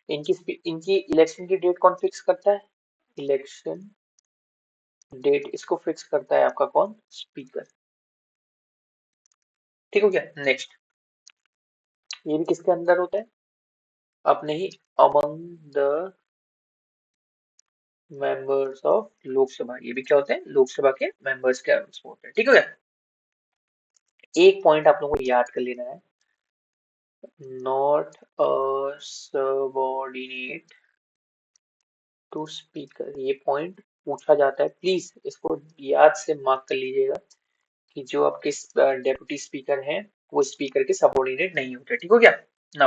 A: इनकी इलेक्शन की डेट कौन फिक्स करता है? इलेक्शन डेट इसको फिक्स करता है आपका कौन? स्पीकर। ठीक हो गया। नेक्स्ट, ये भी किसके अंदर होता है? अपने ही among the members of Lok Sabha, ये भी क्या होते हैं? लोकसभा के मेंबर्स के होते हैं। ठीक है, एक पॉइंट आप लोगों को याद कर लेना है, not a subordinate to speaker, ये पॉइंट पूछा जाता है, प्लीज इसको याद से मार्क कर लीजिएगा कि जो आपके डेप्यूटी स्पीकर हैं वो स्पीकर के सबऑर्डिनेट नहीं होते। ठीक हो गया ना?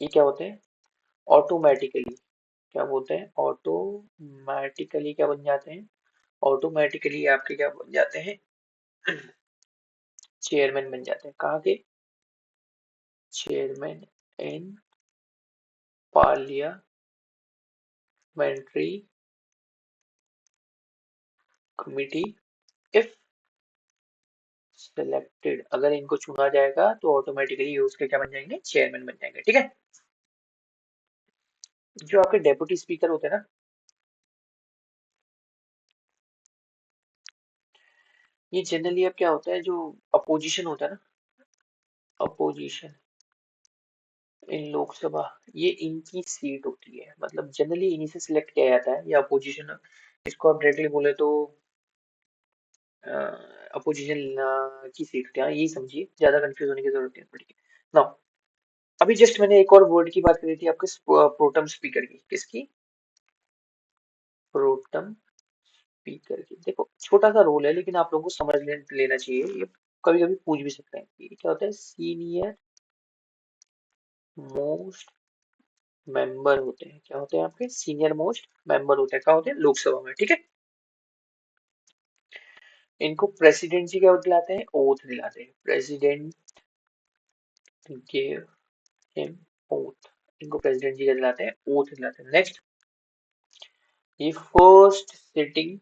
A: ये क्या होते हैं? ऑटोमेटिकली, क्या बोलते हैं? ऑटोमेटिकली क्या बन जाते हैं? ऑटोमेटिकली आपके क्या बन जाते हैं? चेयरमैन बन जाते हैं। कहाँ के? Chairman in parliamentary committee if selected, अगर इनको चुना जाएगा तो ऑटोमेटिकली ये उसके क्या बन जाएंगे? चेयरमैन बन जाएंगे। ठीक है, जो आपके डेप्यूटी स्पीकर होते हैं ना, ये जनरली अब क्या होता है, जो अपोजिशन होता है ना, अपोजिशन इन लोकसभा, ये इनकी सीट होती है, मतलब जनरली इन्हीं से सिलेक्ट किया जाता है, या अपोजिशन, इसको आप डायरेक्टली बोले तो अपोजिशन की सीट, क्या यही समझिए, ज्यादा कंफ्यूज होने की जरूरत नहीं पड़ेगी ना। अभी जस्ट मैंने एक और वर्ड की बात करी थी आपके, प्रोटम स्पीकर की, किसकी? प्रोटम स्पीकर की। देखो छोटा सा रोल है लेकिन आप लोगों को समझ लेना चाहिए, ये कभी कभी पूछ भी सकते हैं। ये क्या होता है? सीनियर मोस्ट मेंबर होते हैं, क्या होते हैं आपके? सीनियर मोस्ट मेंबर होते हैं, क्या होते हैं? लोकसभा में। ठीक है, इनको प्रेसिडेंट जी क्या दिलाते हैं? ओथ दिलाते हैं, प्रेसिडेंट गिव हिम ओथ, इनको प्रेसिडेंट जी क्या दिलाते हैं? ओथ दिलाते हैं। नेक्स्ट, ये फर्स्ट सिटिंग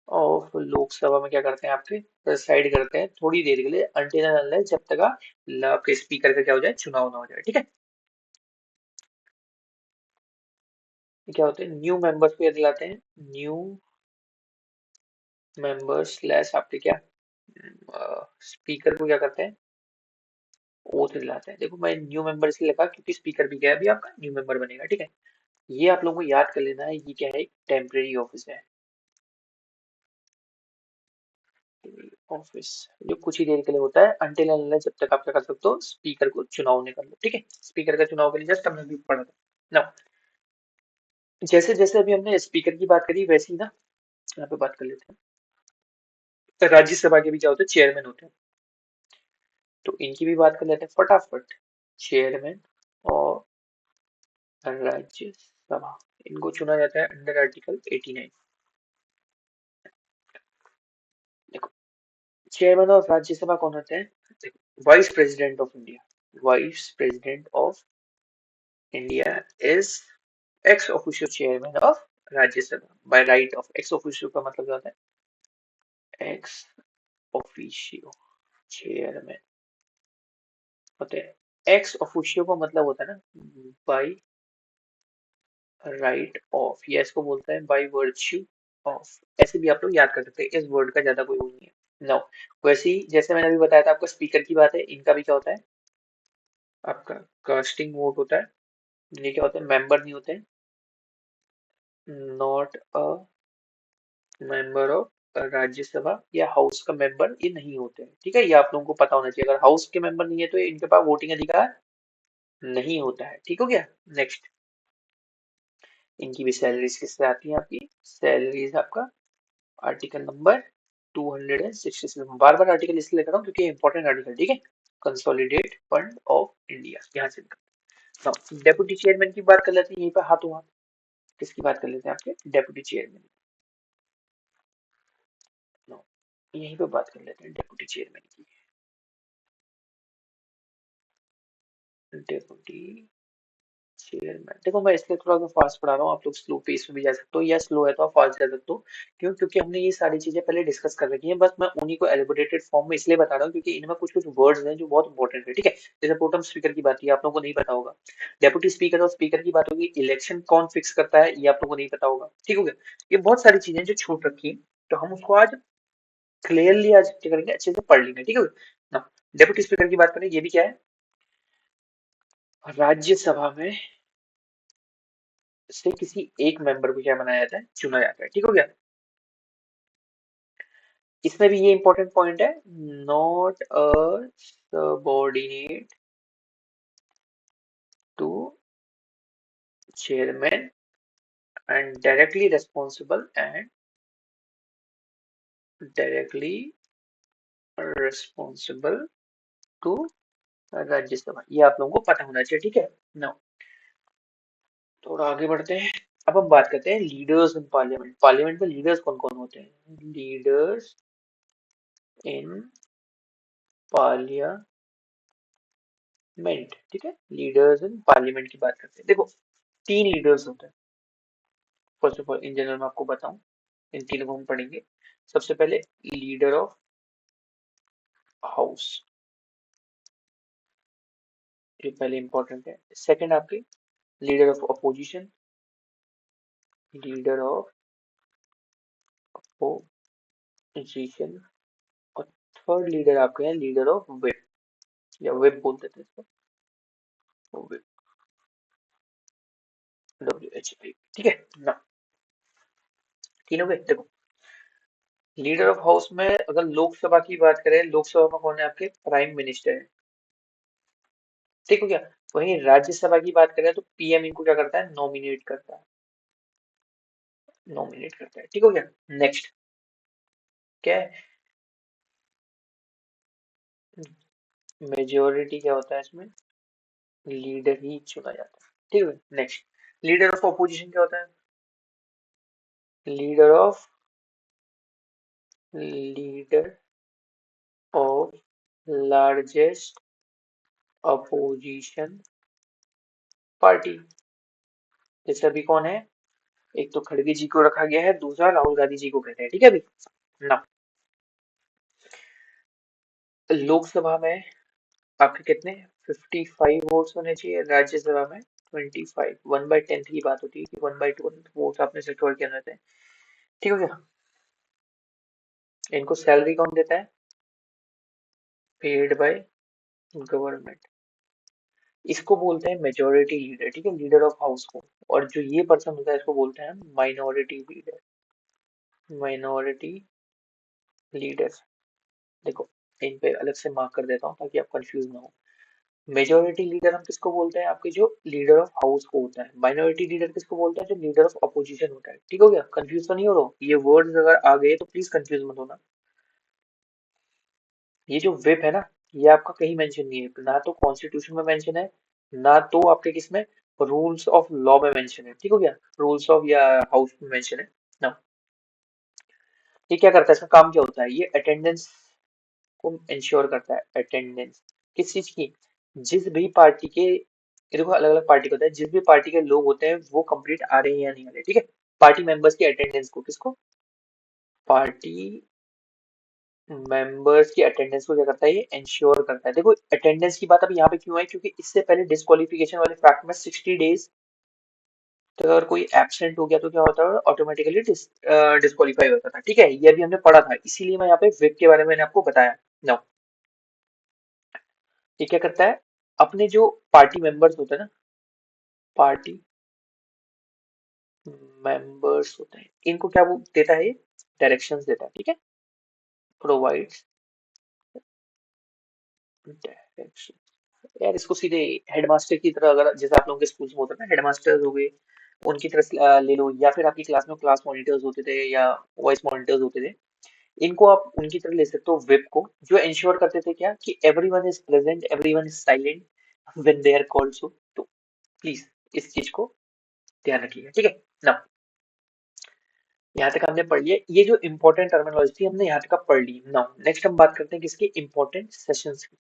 A: ऑफ लोकसभा में क्या करते हैं आपके? प्रेसाइड करते हैं थोड़ी देर के लिए, अनटिल एंड अनलेस जब तक आपके स्पीकर का क्या हो जाए? चुनाव ना हो जाए। ठीक है, ये क्या होते हैं? न्यू मेंबर्स को ये दिलाते हैं, न्यू मेंबर्स स्लैश आपके क्या, स्पीकर को क्या करते हैं? ओथ दिलाते हैं। देखो मैं न्यू मेंबर इसलिए लिखा क्योंकि स्पीकर भी क्या है, अभी आपका न्यू मेंबर बनेगा। ठीक है, ये आप लोगों को याद कर लेना है, ये क्या है? टेम्परेरी ऑफिस है, ऑफिस जो कुछ ही देर के लिए होता है, अनटिल अनलेस जब तक आप क्या कर सकते हो? स्पीकर को चुनाव नहीं कर लो। ठीक है, स्पीकर का चुनाव के लिए जस्ट हमने भी पढ़ा था ना। जैसे जैसे अभी हमने स्पीकर की बात करी वैसे ही ना यहाँ पे बात कर लेते हैं, तो राज्यसभा के भी क्या होते हैं? चेयरमैन होते हैं, तो इनकी भी बात कर लेते हैं फटाफट। चेयरमैन और राज्यसभा, इनको चुना जाता है अंडर आर्टिकल 89। देखो चेयरमैन ऑफ राज्यसभा कौन होते हैं? देखो vice president of India, vice president of India is ex officio chairman of Rajya Sabha by right of, ex officio का मतलब क्या होता है? एक्स ऑफिशियो चेयरमैन होते हैं। एक्स ऑफिशियो का मतलब होता है ना बाय राइट ऑफ, या इसको बोलते हैं बाय वर्च्यू ऑफ, ऐसे भी आप लोग याद कर सकते हैं, इस वर्ड का ज्यादा कोई वो नहीं है। नो, वैसे ही जैसे मैंने अभी बताया था आपका स्पीकर की बात है, इनका भी क्या होता है? आपका कास्टिंग वोट होता है, ये क्या होता है? मेंबर नहीं होते हैं, not a member of Rajya Sabha या हाउस का मेंबर ये नहीं होते हैं। ठीक है, ये आप लोगों को पता होना चाहिए, अगर हाउस के मेंबर नहीं है तो इनके पास वोटिंग अधिकार नहीं होता है। ठीक हो गया? नेक्स्ट, इनकी भी सैलरीज किससे आती है? आपकी सैलरीज आपका आर्टिकल नंबर 267, बार बार आर्टिकल इसलिए लिख रहा हूँ क्योंकि इंपॉर्टेंट आर्टिकल। ठीक है, कंसोलिडेट फंड ऑफ इंडिया, यहाँ से डेप्यूटी चेयरमैन की बात कर लेते हैं, यहीं पर हाथों हाथ किसकी बात कर लेते हैं? आपके डेप्यूटी चेयरमैन, यहीं पे बात कर लेते हैं डेप्यूटी चेयरमैन की। डेप्यूटी चेयरमैन, देखो मैं इसलिए थोड़ा सा फास्ट पढ़ा रहा हूँ, आप लोग स्लो पेस में भी जा सकते हो, या स्लो है तो आप फास्ट जा सकते हो। क्यों? क्योंकि हमने ये सारी चीजें पहले डिस्कस कर रखी हैं, बस मैं उन्हीं को एलिबोरेटेड फॉर्म में इसलिए बता रहा हूँ क्योंकि इनमें कुछ कुछ वर्ड्स हैं जो बहुत इंपॉर्टेंट है। ठीक है, जैसे प्रोटम स्पीकर की बात की आप लोगों को नहीं पता होगा, डेप्यूटी स्पीकर और स्पीकर की बात होगी, इलेक्शन कौन फिक्स करता है ये आप लोगों को नहीं पता होगा। ठीक हो गया? ये बहुत सारी चीजें जो छूट रखी है, तो हम उसको आज क्लियरली आज क्या करेंगे, अच्छे से पढ़ लेंगे, ठीक है ना। डेप्यूटी स्पीकर की बात करें, ये भी क्या है, राज्यसभा में से किसी एक मेंबर को क्या बनाया जाता है, चुना जाता है, ठीक हो गया। इसमें भी ये इंपॉर्टेंट पॉइंट है, not a subordinate to chairman and directly responsible to Rajya Sabha, ये आप लोगों को पता होना चाहिए, ठीक है ना। थोड़ा आगे बढ़ते हैं। अब हम बात करते हैं लीडर्स इन पार्लियामेंट। पार्लियामेंट में लीडर्स कौन कौन होते हैं, लीडर्स इन पार्लियामेंट, ठीक है। लीडर्स इन पार्लियामेंट की बात करते हैं, देखो तीन लीडर्स होते हैं। First of all in general मैं आपको बताऊं, इन तीनों को हम पढ़ेंगे। सबसे पहले लीडर ऑफ हाउस, ये पहले इंपॉर्टेंट है। सेकंड आपके leader of opposition, leader of opposition. और थर्ड लीडर आपके हैं लीडर ऑफ विप, या विप बोल देते हैं इसको, विप, WHIP, ठीक है ना। तीनों के देखो, लीडर ऑफ हाउस में अगर लोकसभा की बात करें, लोकसभा में कौन है आपके, प्राइम मिनिस्टर है, ठीक हो गया। वहीं राज्यसभा की बात करें तो PM इनको क्या करता है, नॉमिनेट करता है, नॉमिनेट करता है, ठीक हो गया। नेक्स्ट क्या है, मेजोरिटी क्या होता है इसमें, लीडर ही चुना जाता है, ठीक है। नेक्स्ट लीडर ऑफ अपोजिशन क्या होता है, leader of leader of largest opposition party, जैसे अभी कौन है, एक तो खड़गे जी को रखा गया है, दूसरा राहुल गांधी जी को कहते हैं, ठीक है अभी ना। लोकसभा में आपके कितने, 55 वोट्स होने चाहिए, राज्यसभा में 25, 1/10 की बात होती है कि 1/2 वोट्स आपने सिक्योर किया रहते हैं, ठीक हो गया। इनको सैलरी कौन देता है, पेड बाय गवर्नमेंट। इसको बोलते हैं मेजोरिटी लीडर, ठीक है, लीडर ऑफ हाउस को। और जो ये पर्सन होता है इसको बोलते हैं माइनॉरिटी लीडर, माइनॉरिटी लीडर। देखो इन पे अलग से मार्क कर देता हूँ ताकि आप कंफ्यूज ना हो। मेजोरिटी लीडर हम किसको बोलते हैं, आपके जो लीडर ऑफ हाउस को होता है। माइनॉरिटी लीडर किसको बोलते हैं, जो लीडर ऑफ अपोजिशन होता है, ठीक हो गया। कंफ्यूज तो नहीं हो रहा, ये वर्ड्स अगर आ गए तो प्लीज कंफ्यूज मत होना। ये जो विप है ना, ये आपका कहीं मेंशन नहीं है, ना तो कॉन्स्टिट्यूशन में मेंशन है, ना तो आपके किसमें, रूल्स ऑफ लॉ में मेंशन है, ठीक हो गया, रूल्स ऑफ या हाउस में मेंशन है ना। ये क्या करता है, इसका काम क्या होता है, ये अटेंडेंस को इंश्योर करता है, अटेंडेंस किस चीज की, जिस भी पार्टी के, ये देखो अलग अलग पार्टी का होता है, जिस भी पार्टी के लोग होते हैं वो कंप्लीट आ रहे हैं या नहीं आ रहे, ठीक है। पार्टी मेंबर्स की अटेंडेंस को, किसको, पार्टी मेंबर्स की अटेंडेंस को क्या करता है, ये इंश्योर करता है। देखो अटेंडेंस की बात अभी यहाँ पे क्यों आई, क्योंकि इससे पहले डिस्क्वालिफिकेशन वाले फैक्ट में 60 डेज तो अगर कोई एब्सेंट हो गया तो क्या होता है, ऑटोमेटिकली डिस्क्वालीफाई होता था, ठीक है। ये अभी हमने पढ़ा था, इसीलिए मैं यहाँ पे विप के बारे में मैंने आपको बताया। नाउ ये क्या करता है, अपने जो पार्टी मेंबर्स होते हैं ना, पार्टी मेंबर्स होते हैं, इनको क्या वो देता है, डायरेक्शंस देता है, ठीक है, प्रोवाइड्स डायरेक्शन। यार इसको सीधे हेडमास्टर की तरह, अगर जैसे आप लोगों के स्कूल में होता है ना, हेडमास्टर हो गए, उनकी तरह से, ले लो, या फिर आपकी क्लास में क्लास मॉनिटर्स होते थे या वॉइस मॉनिटर्स होते थे, इनको आप उनकी तरह ले सकते हो विप को, जो इंश्योर करते थे क्या, कि everyone is present, everyone is silent when they are called, so तो प्लीज इस चीज को ध्यान रखिएगा, ठीक है ना। यहाँ तक हमने पढ़ लिया, ये जो इंपॉर्टेंट टर्मिनोलॉजी थी हमने यहाँ तक पढ़ ली। नाउ नेक्स्ट हम बात करते हैं किसकी, इंपॉर्टेंट सेशंस की।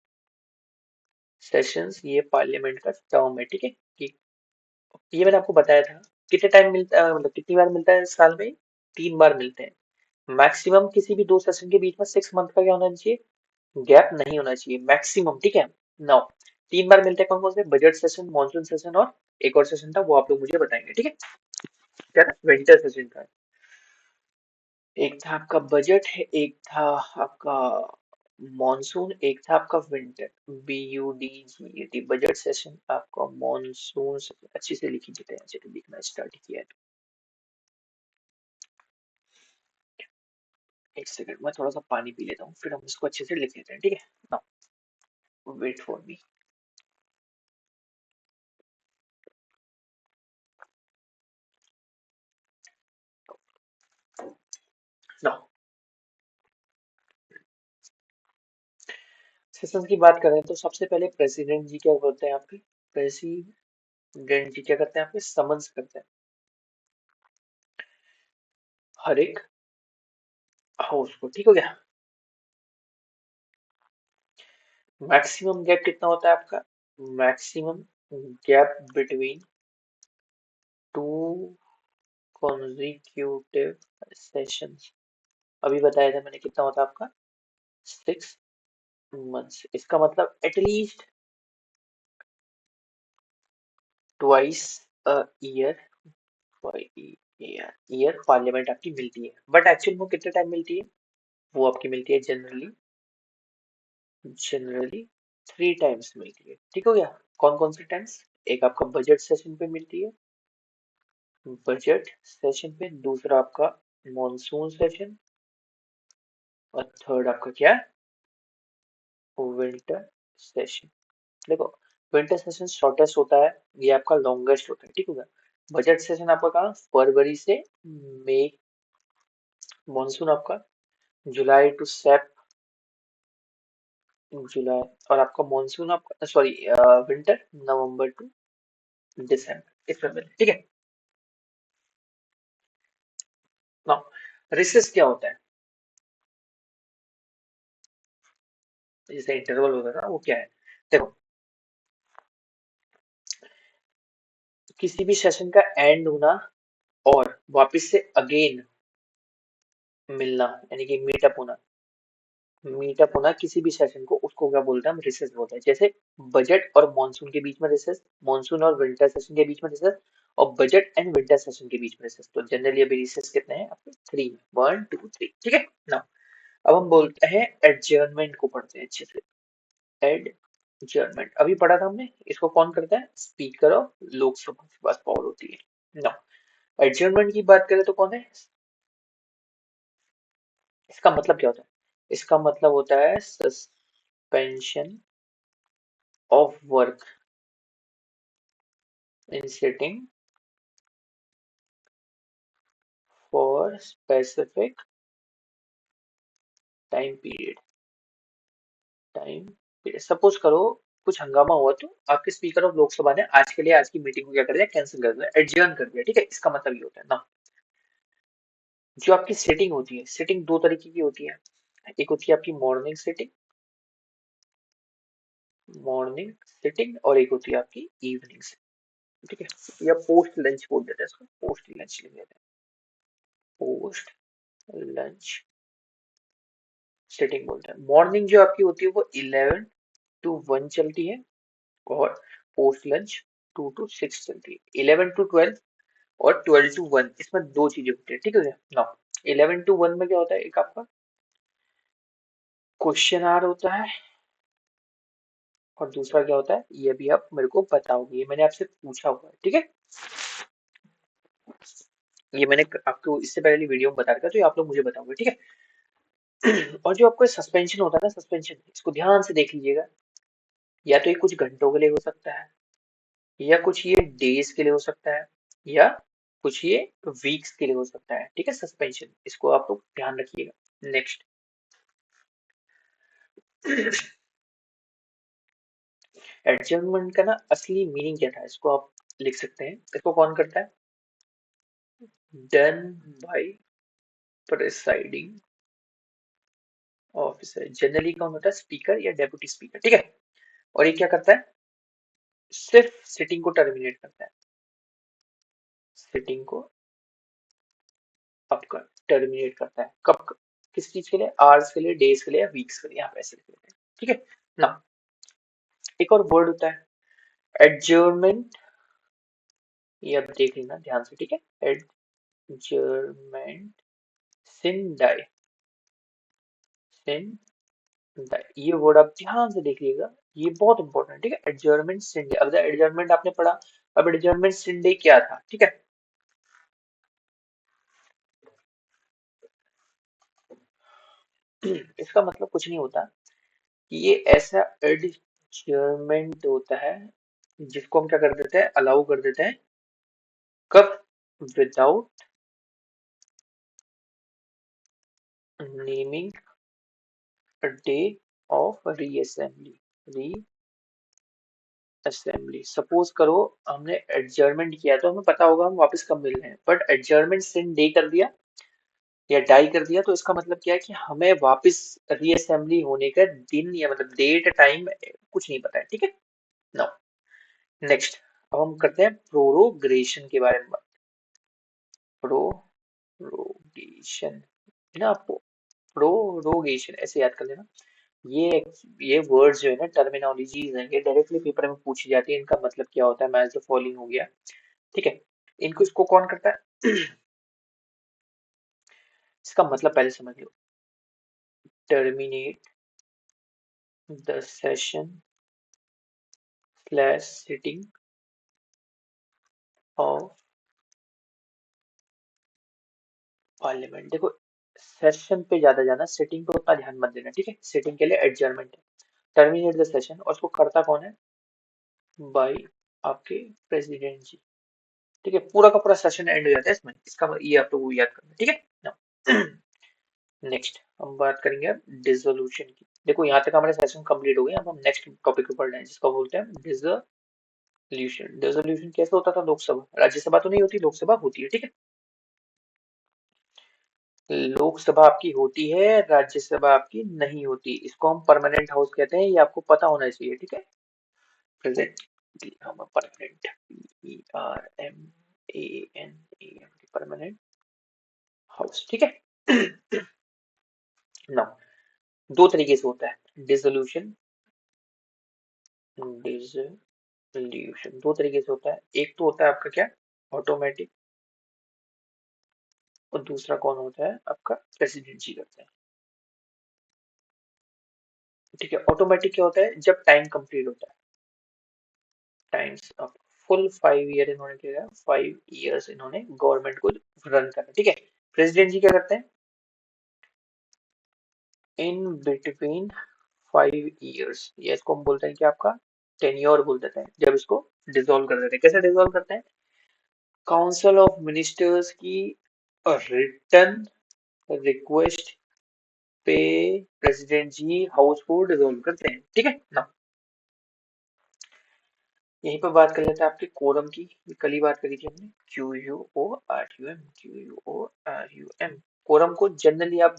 A: सेशंस ये पार्लियामेंट का टर्म है, ठीक है कि ये मैंने आपको बताया था। कितने टाइम मिलता है, मतलब कितनी बार मिलता है साल में, 3 बार मिलते हैं मैक्सिमम। किसी भी दो सेशन के बीच में 6 मंथ का क्या होना चाहिए, गैप नहीं होना चाहिए मैक्सिमम, ठीक है। नाउ 3 बार मिलते हैं, कौन कौन से, बजट सेशन, मॉनसून सेशन, और एक और सेशन था वो आप लोग मुझे बताएंगे, ठीक है, क्या था, विंटर सेशन था। एक था आपका बजट, एक था आपका मॉनसून, एक था आपका विंटर। BUDGET, बजट सेशन, आपका मॉनसून सेशन। अच्छे से लिखी देते हैं, चलिए लिखना स्टार्ट किया है एक सेकंड, मैं थोड़ा सा पानी पी लेता हूँ, फिर हम इसको अच्छे से लिख लेते हैं, ठीक है। Now wait for me. Now session की बात करें तो सबसे पहले प्रेसिडेंट जी क्या बोलते हैं आपके, प्रेसिडेंट जी क्या करते हैं आपके, समन्स करते हैं हर एक हाउस को, ठीक हो गया। मैक्सिमम गैप कितना होता है आपका, maximum gap between two consecutive sessions, अभी बताया था मैंने, कितना होता है आपका, 6 मंथ्स। इसका मतलब at least twice a year, year parliament आपकी मिलती है, बट एक्चुअली वो कितने टाइम मिलती है, वो आपकी मिलती है जनरली 3 टाइम्स मिलती है, ठीक हो गया। कौन कौन से टाइम्स, एक आपका बजट सेशन पे मिलती है, बजट सेशन पे, दूसरा आपका मॉनसून सेशन, और थर्ड आपका क्या, विंटर सेशन। देखो, विंटर सेशन शॉर्टेस्ट होता है, ये आपका लॉन्गेस्ट होता है, ठीक होगा। बजट सेशन आपका कहाँ, फरवरी से मई, मॉनसून आपका जुलाई टू सेप, जुलाई, और आपका मॉनसून आपका सॉरी विंटर नवंबर टू दिसंबर, इसमें मिले, ठीक है। नाउ रिसेस क्या होता है, जैसे इंटरवल होता है ना, वो क्या है, देखो, किसी भी सेशन का एंड होना और वापस से अगेन मिलना, यानी कि मीटअप होना किसी भी सेशन को, उसको क्या बोलते हैं हम, रिसेस बोलते हैं। जैसे बजट और मॉनसून के बीच में रिसेस, मॉनसून और विंटर सेशन के बीच में रिसेस, और बजट एंड विंटर सेशन के बीच में रिसेस। तो जनरली अभी रिसेस कितने हैं आपके, 3, 1 2 3, ठीक है ना। अब हम बोलते हैं एडजर्नमेंट को, पढ़ते हैं अच्छे से। एडजर्नमेंट अभी पढ़ा था हमने, इसको कौन करता है, स्पीकर ऑफ लोकसभा के पास पावर होती है ना। एडजर्नमेंट की बात करें तो कौन है, इसका मतलब क्या होता है, इसका मतलब होता है suspension of work in sitting for specific time period, time period. Suppose करो कुछ हंगामा हुआ, तो आपके स्पीकर ऑफ लोकसभा ने आज के लिए आज की मीटिंग को क्या कर दिया, कैंसिल कर दिया, एडजर्न कर दिया, ठीक है। इसका मतलब ये होता है ना। जो आपकी सिटिंग होती है, सिटिंग दो तरीके की होती है, एक होती है आपकी मॉर्निंग सिटिंग, और एक होती है आपकी इवनिंग सिटिंग, ठीक है, या पोस्ट लंच बोल देते हैं इसको, पोस्ट लंच लिख देते हैं, पोस्ट लंच सिटिंग बोलते हैं। मॉर्निंग जो आपकी होती है वो 11 to 1 चलती है, और पोस्ट लंच 2 to 6 चलती है। 11 to 12 और 12 to 1, इसमें दो चीजें होती है, ठीक है ना। 11 to 1 में क्या होता है, एक आपका क्वेश्चन आवर होता है, और दूसरा क्या होता है, ये भी आप मेरे को बताओगे, ये मैंने आपसे पूछा हुआ है, ठीक है। ये मैंने आपको इससे पहले वीडियो में बता रखा है, तो ये आप लोग मुझे बताओगे, ठीक है। और जो आपका सस्पेंशन होता है ना, सस्पेंशन, इसको ध्यान से देख लीजिएगा, या तो ये कुछ घंटों के लिए हो सकता है, या कुछ ये डेज के लिए हो सकता है, या कुछ ये वीक्स के लिए हो सकता है, ठीक है। सस्पेंशन, इसको आप लोग ध्यान रखिएगा। नेक्स्ट, एडजर्नमेंट का ना असली मीनिंग क्या था, इसको आप लिख सकते हैं, इसको कौन करता है, done by presiding officer. Generally कौन होता है, स्पीकर या डेप्यूटी स्पीकर, ठीक है। और ये क्या करता है, सिर्फ सिटिंग को टर्मिनेट करता है, सिटिंग को आपका टर्मिनेट करता है, कब, किस चीज के लिए, आवर्स के लिए, डेज के लिए, या वीक्स के लिए, यहाँ पे ऐसे लिख लेते हैं, ठीक है ना। एक और वर्ड होता है एडजर्नमेंट, ये आप देख लेना ध्यान से, ठीक है। एडजर्नमेंट सिंडाई, सिंडाई, ये वर्ड आप ध्यान से देखिएगा, ये बहुत इंपॉर्टेंट है, ठीक है। एडजर्नमेंट सिंडे, अब एडजर्नमेंट आपने पढ़ा, अब एडजर्नमेंट सिंडे क्या था, ठीक है। इसका मतलब कुछ नहीं होता कि ये ऐसा एडजर्नमेंट होता है जिसको हम क्या कर देते हैं, अलाउ कर देते हैं, कब, without naming a day of reassembly, reassembly. Suppose करो हमने एडजर्नमेंट किया तो हमें पता होगा हम वापस कब मिल रहे हैं, बट एडजर्नमेंट सिंस डे कर दिया या डाई कर दिया तो इसका मतलब क्या है कि हमें वापस रीअसेंबली होने का दिन या मतलब डेट टाइम कुछ नहीं पता है, ठीक है। नाउ नेक्स्ट, अब हम करते हैं प्रोरोगेशन के बारे में बात। प्रोरोगेशन ना, आपको प्रोरोगेशन ऐसे याद कर लेना। ये ये वर्ड्स जो है ना, टर्मिनोलॉजीज हैं, ये डायरेक्टली पेपर में पूछी जाती है, इनका मतलब क्या होता है, मैच द फॉलोइंग हो गया, ठीक है। इनको इसको कौन करता है, इसका मतलब पहले समझ लो। Terminate the session slash sitting of parliament. देखो, सेशन पे ज्यादा जाना, सिटिंग पे उतना ध्यान मत देना, ठीक है। सिटिंग के लिए एडजर्नमेंट है, टर्मिनेट द सेशन, और उसको करता कौन है, बाई आपके प्रेसिडेंट जी, ठीक है। पूरा का पूरा सेशन एंड हो जाता है इसमें, इसका ये आप लोग याद करना, ठीक है ना। नेक्स्ट हम बात करेंगे अब डिसोल्यूशन की। देखो यहाँ तक हमारे सेशन कंप्लीट हो गए, अब हम नेक्स्ट टॉपिक पे बढ़ रहे हैं जिसको बोलते हैं डिसोल्यूशन। डिसोल्यूशन कैसे होता था, लोकसभा, राज्यसभा तो नहीं होती, लोकसभा होती है, ठीक है। लोकसभा आपकी होती है, राज्यसभा आपकी नहीं होती, इसको हम परमानेंट हाउस कहते हैं, ये आपको पता होना चाहिए, ठीक है। प्रेजेंट हम परमानेंट, PRMANENT, परमानेंट हाउस, ठीक है। ना, दो तरीके से होता है डिसोल्यूशन, डिसोल्यूशन दो तरीके से होता है, एक तो होता है आपका क्या, ऑटोमेटिक, और दूसरा कौन होता है आपका, प्रेसिडेंट जी करते हैं, ठीक है। ऑटोमेटिक क्या होता है, जब टाइम कंप्लीट होता है, टाइम्स अप, फुल 5 ईयर इन्होंने किया, 5 इयर्स इन्होंने गवर्नमेंट को रन करना, ठीक है। प्रेसिडेंट जी क्या करते हैं, इन बिटवीन 5 इयर्स, ये इसको हम बोलते हैं कि आपका टेन्योर बोल देते हैं, जब इसको डिसॉल्व कर देते हैं। कैसे डिसॉल्व करते हैं, काउंसिल ऑफ मिनिस्टर्स की रिटर्न रिक्वेस्ट पे प्रेसिडेंट जी हाउस को डिसॉल्व करते हैं, ठीक है ना। यहीं पर बात कर लेते हैं आपके कोरम की, ये कल ही बात करी थी हमने, QUORUM, कोरम को जनरली आप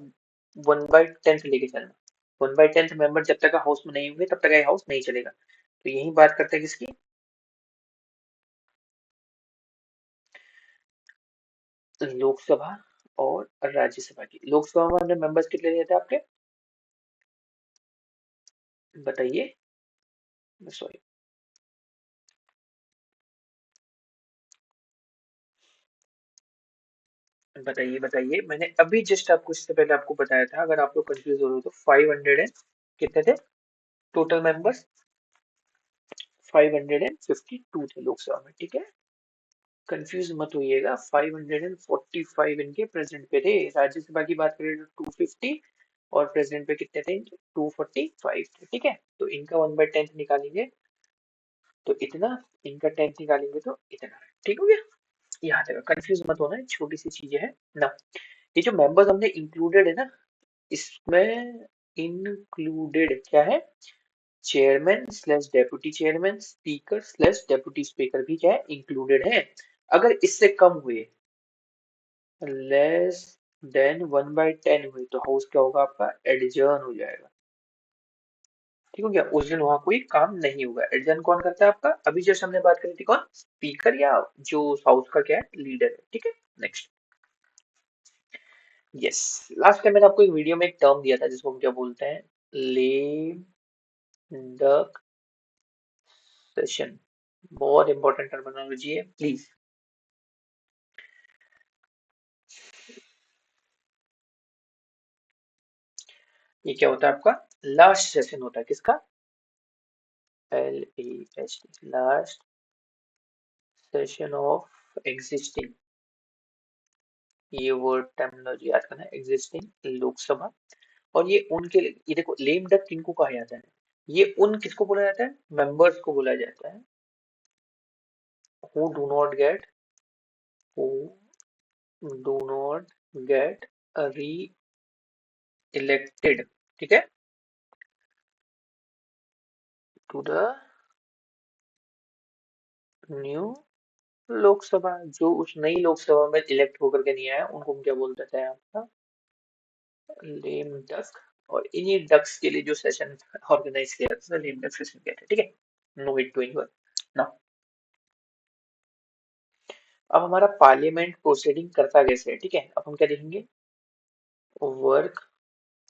A: 1/10 लेके चलना, 1/10 मेंबर जब तक हाउस में नहीं होंगे तब तक हाउस नहीं चलेगा। तो यही बात करते हैं किसकी, लोकसभा और राज्यसभा की। लोकसभा में हमने मेंबर्स कितने लिए थे आपके, बताइए, सॉरी, बताइए बताइए, मैंने अभी जस्ट आपको इससे पहले आपको बताया था, अगर आप लोग कंफ्यूज हो रहे हो तो 500 एंड कितने थे टोटल मेंबर्स, 552 थे लोकसभा में, ठीक है। कंफ्यूज मत होइएगा, 545 इनके प्रेसिडेंट पे थे। राज्यसभा की बात करें तो 250, और प्रेसिडेंट पे कितने थे, 245 थे, ठीक है। तो इनका 1/10 निकालेंगे तो इतना, इनका 10 निकालेंगे तो इतना, ठीक हो गया। यहाँ तक कंफ्यूज मत होना, छोटी सी चीजें है ना। ये जो मेंबर्स हमने इंक्लूडेड है ना, इसमें इंक्लूडेड क्या है, chairman slash deputy chairman, speaker slash deputy speaker भी क्या है, इंक्लूडेड है। अगर इससे कम हुए, लेस देन 1/10 हुए, तो हाउस क्या होगा आपका, एडजर्न हो जाएगा, ठीक हो गया। उस दिन वहां कोई काम नहीं होगा। एडजर्न कौन करता है आपका, अभी जैसे हमने बात करी थी, कौन, स्पीकर या जो हाउस का क्या है, लीडर है, ठीक है। नेक्स्ट, यस, लास्ट टाइम मैंने आपको एक वीडियो में एक टर्म दिया था जिसको हम क्या बोलते हैं, लेम डक सेशन, बहुत इंपॉर्टेंट टर्मिनोलॉजी है, प्लीज। ये क्या होता है आपका? लास्ट सेशन होता है किसका? LAST, last session of existing, ये वर्ड टर्मिनोलॉजी याद करना है, एग्जिस्टिंग लोकसभा। और ये उनके, ये देखो लेम डक किनको कहा जाता है? ये उन किसको बोला जाता है? मेंबर्स को बोला जाता है who do not get who do not get re-elected, ठीक है, टू द न्यू लोकसभा। जो उस नई लोकसभा में इलेक्ट होकर के नहीं आया उनको हम क्या बोल देते हैं आपका? Lame duck. और इन्हीं डक्स के लिए जो सेशन ऑर्गेनाइज किया जाता है लेम डक सेशन कहते हैं, ठीक है। No it doing now. अब हमारा पार्लियामेंट प्रोसीडिंग करता कैसे है, ठीक है, अब हम क्या देखेंगे? वर्क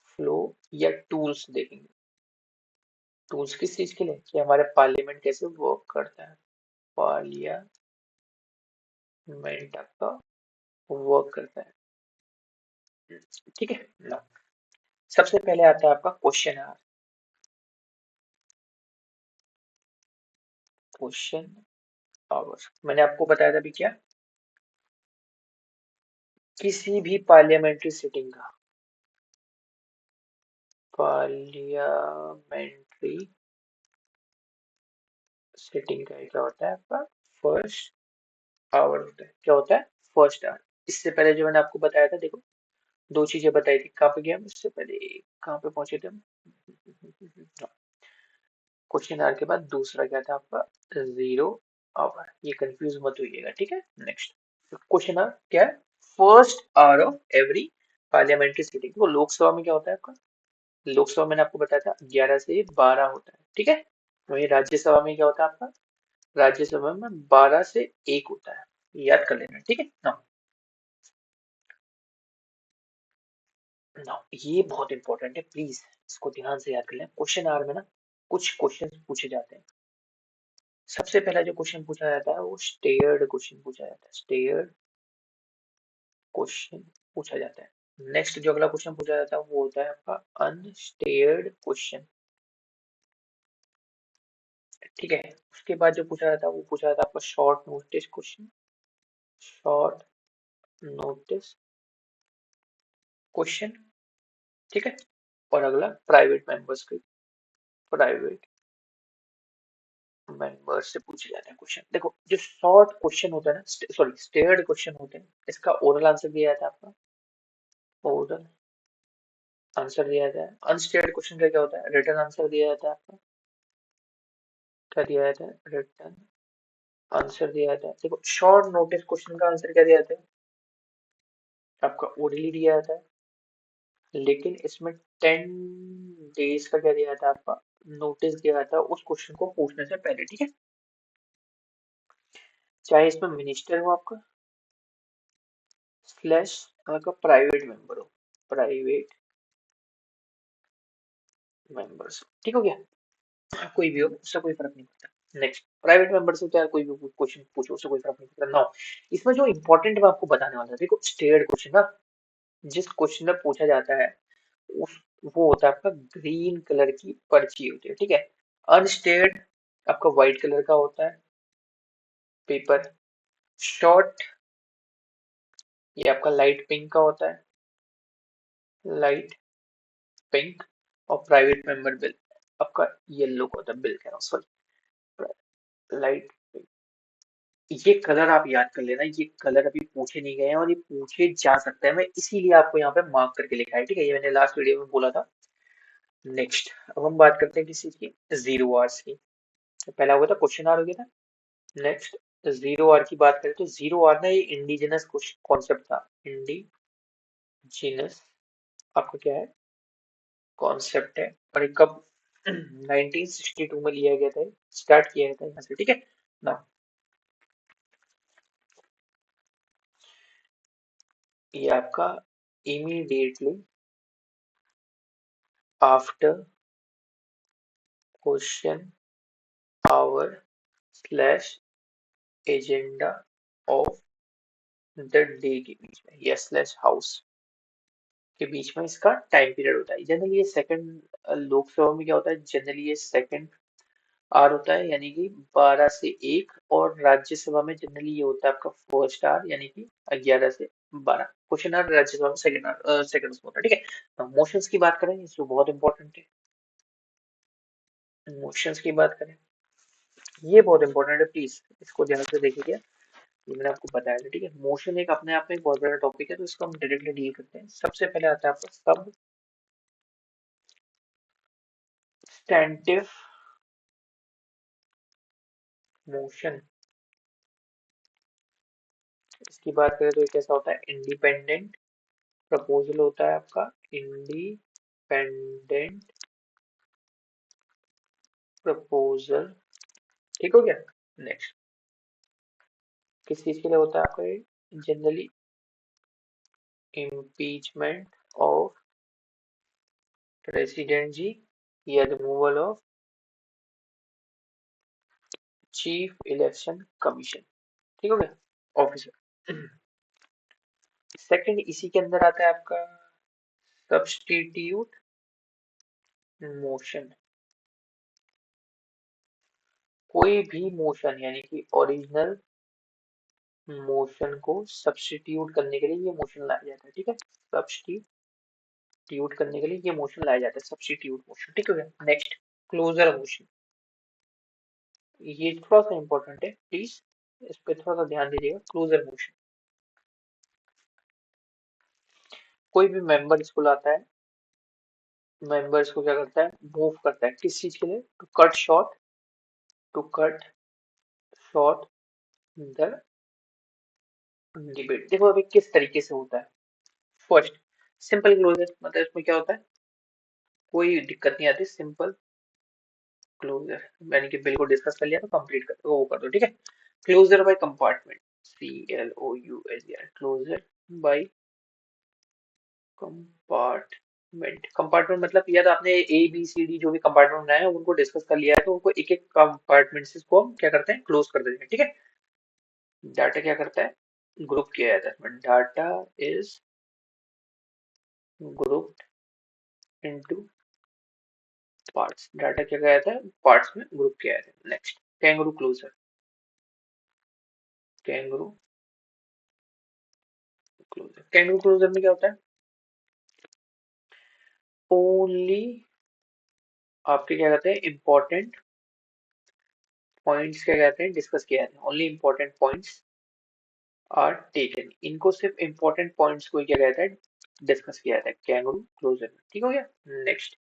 A: फ्लो या टूल्स देखेंगे। टूल्स किस चीज के लिए? कि हमारे पार्लियामेंट कैसे वर्क करता है, पार्लियामेंट आपका वर्क करता है, ठीक है ना। सबसे पहले आता है आपका क्वेश्चन आवर। क्वेश्चन आवर मैंने आपको बताया था अभी क्या? किसी भी पार्लियामेंट्री सिटिंग का, पार्लियामेंट्री सिटिंग का क्या होता है आपका? फर्स्ट आवर होता है। क्या होता है? First hour. इससे पहले जो मैंने आपको बताया था, देखो दो चीजें बताई थी। कहाँ पे गया हम इससे पहले? कहाँ पे पहुंचे थे हम? क्वेश्चन आवर के बाद दूसरा क्या था आपका? Zero hour. ये कंफ्यूज मत होइएगा, ठीक है। नेक्स्ट क्वेश्चन आवर क्या है? First hour of every parliamentary sitting. वो लोकसभा में क्या होता है आपका? लोकसभा मैंने आपको बताया था 11 से 12 होता है, ठीक है। वही राज्यसभा में क्या होता है आपका? राज्यसभा में 12 से 1 होता है। याद कर लेना, ठीक है ना। ना ये बहुत इंपॉर्टेंट है, प्लीज इसको ध्यान से याद कर लें। क्वेश्चन आवर में ना कुछ क्वेश्चन पूछे जाते हैं। सबसे पहला जो क्वेश्चन पूछा जाता है वो स्टेयर्ड क्वेश्चन पूछा जाता है। स्टेयर्ड क्वेश्चन पूछा जाता है। नेक्स्ट जो अगला क्वेश्चन पूछा जाता है वो होता है आपका अनस्टेयर्ड क्वेश्चन, ठीक है। उसके बाद जो पूछा जाता है वो पूछा जाता है आपका short notice question, short notice question, ठीक है। और अगला प्राइवेट मेंबर्स के, प्राइवेट मेंबर से पूछे जाते हैं क्वेश्चन। देखो जो शॉर्ट क्वेश्चन होता है ना, सॉरी स्टेयर्ड क्वेश्चन होते हैं, इसका ओरल आंसर दिया जाता है आपका, ओरल आंसर दिया जाता है। अनस्टेयर्ड क्वेश्चन का क्या होता है? रिटन आंसर दिया जाता है आपका। क्या दिया जाता है? रिटन आंसर दिया जाता है। देखो शॉर्ट नोटिस क्वेश्चन का आंसर क्या दिया जाता है आपका? ओरली दिया जाता है, लेकिन इसमें 10 डेज का क्या दिया जाता है आपका? नोटिस दिया जाता है उस क्वेश्चन को पूछने से पहले, ठीक है। चाहे इसमें मिनिस्टर हो आपका, स्लैश आपका प्राइवेट मेंबर हो, प्राइवेट मेंबर्स, ठीक हो गया। कोई भी हो उससे कोई फर्क नहीं पड़ता। नेक्स्ट प्राइवेट मेंबर से चाहे कोई भी क्वेश्चन पूछो उससे कोई फर्क नहीं पड़ता। नाउ इसमें जो इंपॉर्टेंट मैं आपको बताने वाला था, देखो स्टेयर्ड क्वेश्चन ना, जिस क्वेश्चन में पूछा जाता है उस वो होता है आपका ग्रीन कलर की पर्ची होती है, ठीक है। अनस्टेयर्ड आपका व्हाइट कलर का होता है पेपर। शॉर्ट ये आपका लाइट पिंक का होता है, लाइट पिंक। और प्राइवेट मेंबर बिल आपका येलो का होता है, बिल कह रहा हूँ सॉरी, लाइट। ये कलर आप याद कर लेना, ये कलर अभी पूछे नहीं गए हैं और ये पूछे जा सकते हैं, मैं इसीलिए आपको यहाँ पे मार्क करके लिखा है, ठीक है। ये मैंने लास्ट वीडियो में बोला था। नेक्स्ट अब हम बात करते हैं किसी की, जीरो आवर्स की। तो पहला हुआ था क्वेश्चन आवर हो गया था। नेक्स्ट जीरो आवर की बात करें तो जीरो आवर ना ये इंडिजिनस कॉन्सेप्ट था। इंडिजिनस आपका क्या है? कॉन्सेप्ट है। और ये कब 1962 में लिया गया था, स्टार्ट किया गया था यहाँ से, ठीक है ना। ये आपका immediately after question hour slash agenda of the day के बीच में, या स्लैश हाउस, के बीच में इसका टाइम पीरियड होता है। जनरली ये सेकंड, लोकसभा में क्या होता है, जनरली ये सेकंड आर होता है, यानी कि 12 से 1, और राज्यसभा में जनरली ये होता है आपका फर्स्ट आर, यानी कि 11 से 12। क्वेश्चन आर राज्यसभा में सेकंड आर, सेकंड उसमें होता है, ठीक है। मोशंस की बात करें, इसको बहुत इंपॉर्टेंट है। मोशंस की बात करें, ये बहुत इंपॉर्टेंट है, प्लीज इसको ध्यान से देखिए। ये मैंने आपको बताया था, ठीक है। मोशन एक अपने आप में एक बहुत बड़ा टॉपिक है, तो इसको हम डायरेक्टली डील करते हैं। सबसे पहले आता है आपका सब्सटैंटिव मोशन। इसकी बात करें तो ये कैसा होता है, इंडिपेंडेंट प्रपोजल होता है आपका, इंडिपेंडेंट प्रपोजल, ठीक हो गया। नेक्स्ट, किस चीज के लिए होता है आपका ये, जनरली इम्पीचमेंट ऑफ प्रेसिडेंट जी, या removal of chief election commission, ठीक हो गया, ऑफिसर। सेकंड इसी के अंदर आता है आपका सब्स्टिट्यूट मोशन। कोई भी मोशन यानी कि ओरिजिनल मोशन को सब्स्टिट्यूट करने के लिए ये मोशन लाया जाता है, ठीक है। सब्स्टिट्यूट करने के लिए ये मोशन लाया जाता है, सब्स्टिट्यूट मोशन, ठीक है। Next, closure motion. ये थोड़ा सा इंपॉर्टेंट है, प्लीज इस पे थोड़ा सा ध्यान दीजिएगा। क्लोजर मोशन, कोई भी मेंबर इसको लाता है, मेंबर इसको क्या करता है, मूव करता है, किस चीज के लिए, to cut short, to cut short the debate. देखो अभी किस तरीके से होता है। फर्स्ट, सिंपल क्लोजर, मतलब इसमें क्या होता है, कोई दिक्कत नहीं आती, सिंपल क्लोजर, यानी कि बिल को डिस्कस कर लिया तो कंप्लीट कर वो कर दो, ठीक है। Closure by compartment, CLOUSER, closure by compartment. Compartment मतलब याद, आपने ABCD जो भी कंपार्टमेंट बनाए हैं उनको डिस्कस कर लिया है, तो उनको एक एक कंपार्टमेंट से इसको हम क्या करते हैं, क्लोज कर देते हैं, ठीक है। डाटा क्या करता है, ग्रुप किया जाता है, data is grouped into parts. Data क्या किया जाता है, पार्ट्स में ग्रुप किया जाता है। Next, kangaroo closure, kangaroo closure, kangaroo closure में क्या होता है, ओनली आपके क्या कहते हैं, इंपॉर्टेंट पॉइंट्स क्या कहते हैं, डिस्कस किया जाता है, only important points are taken. इनको सिर्फ इंपॉर्टेंट पॉइंट्स को क्या कहता है, डिस्कस किया जाता है कैंगरू क्लोजर में, ठीक हो गया। नेक्स्ट,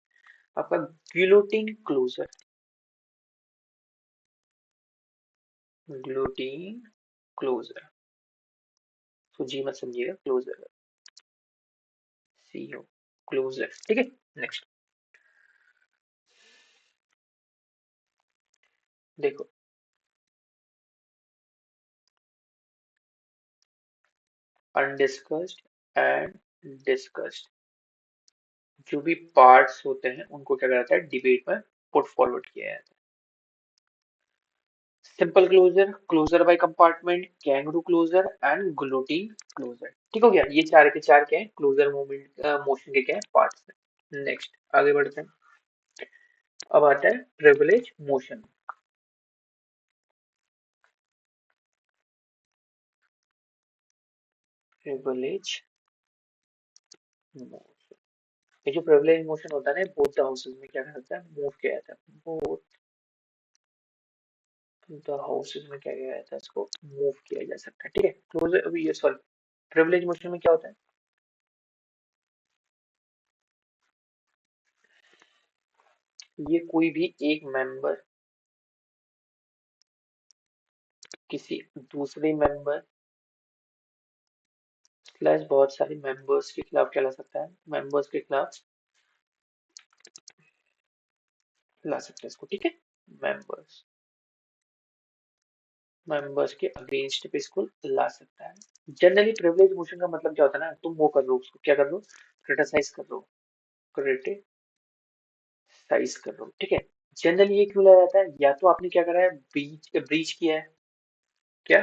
A: आपका गिलोटिन क्लोजर, गिलोटिन क्लोजर, तो जी मत समझिएगा, क्लोजर, CO क्लोजर, ठीक है। नेक्स्ट, देखो अनडिस्कस्ड एंड डिस्कस्ड, जो भी पार्ट्स होते हैं उनको क्या कहता है, डिबेट में पुट फॉरवर्ड किया जाता है। Simple closure, closure by compartment, kangaroo closure and guillotine closure, ठीक हो गया। ये चार के चार क्या है, क्लोजर मूवमेंट मोशन के क्या है, पार्ट्स है। नेक्स्ट, आगे बढ़ते हैं। अब आता है प्रिविलेज मोशन। प्रिविलेज मोशन, ये जो प्रिविलेज मोशन होता है ना, बोथ द हाउसेज में क्या करता है, मूव किया जाता है, बोथ द हाउसेज में क्या किया जाता है, इसको मूव किया जा सकता है, ठीक है। क्लोजर, अभी ये सॉरी, प्रिविलेज मोशन में क्या होता है, ये कोई भी एक मेंबर किसी दूसरे मेंबर स्लैश बहुत सारे मेंबर्स के खिलाफ क्या ला सकता है, मेंबर्स के खिलाफ ला सकता है इसको, ठीक है। मेंबर्स, मेंबर्स के अगेंस्ट पे इसको ला सकता है। जनरली प्रिविलेज मोशन का मतलब क्या होता है ना, तुम वो कर लो, उसको क्या कर लो, क्रिटिसाइज कर लो, क्रिटिसाइज कर लो, ठीक है। जनरली ये क्यों लाया जाता है, या तो आपने क्या करा है, ब्रीच ब्रीच किया है, क्या,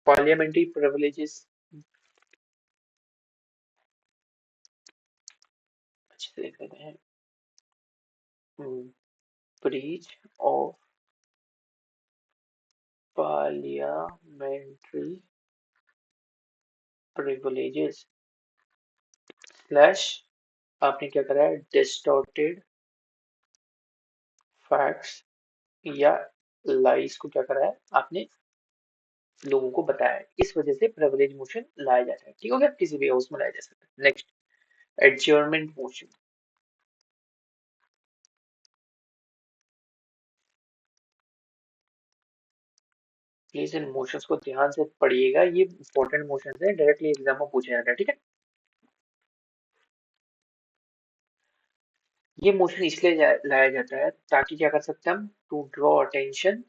A: पार्लियामेंट्री प्रिविलेजेस, ऐसे लिख देते हैं, breach of parliamentary privileges slash आपने क्या करा है, डिस्टॉर्टेड फैक्ट्स या लाइस को क्या करा है आपने, लोगों को बताया है, इस वजह से प्रिविलेज मोशन लाया जाता है। ठीक हो गया, किसी भी हाउस में लाया जा सकता है। Next, adjournment motion. Please in motions को ध्यान से पढ़िएगा, ये इंपॉर्टेंट मोशंस है, डायरेक्टली एग्जाम में पूछा जाता है। ठीक है, ये मोशन इसलिए लाया जाता है ताकि क्या कर सकते हैं हम, to draw attention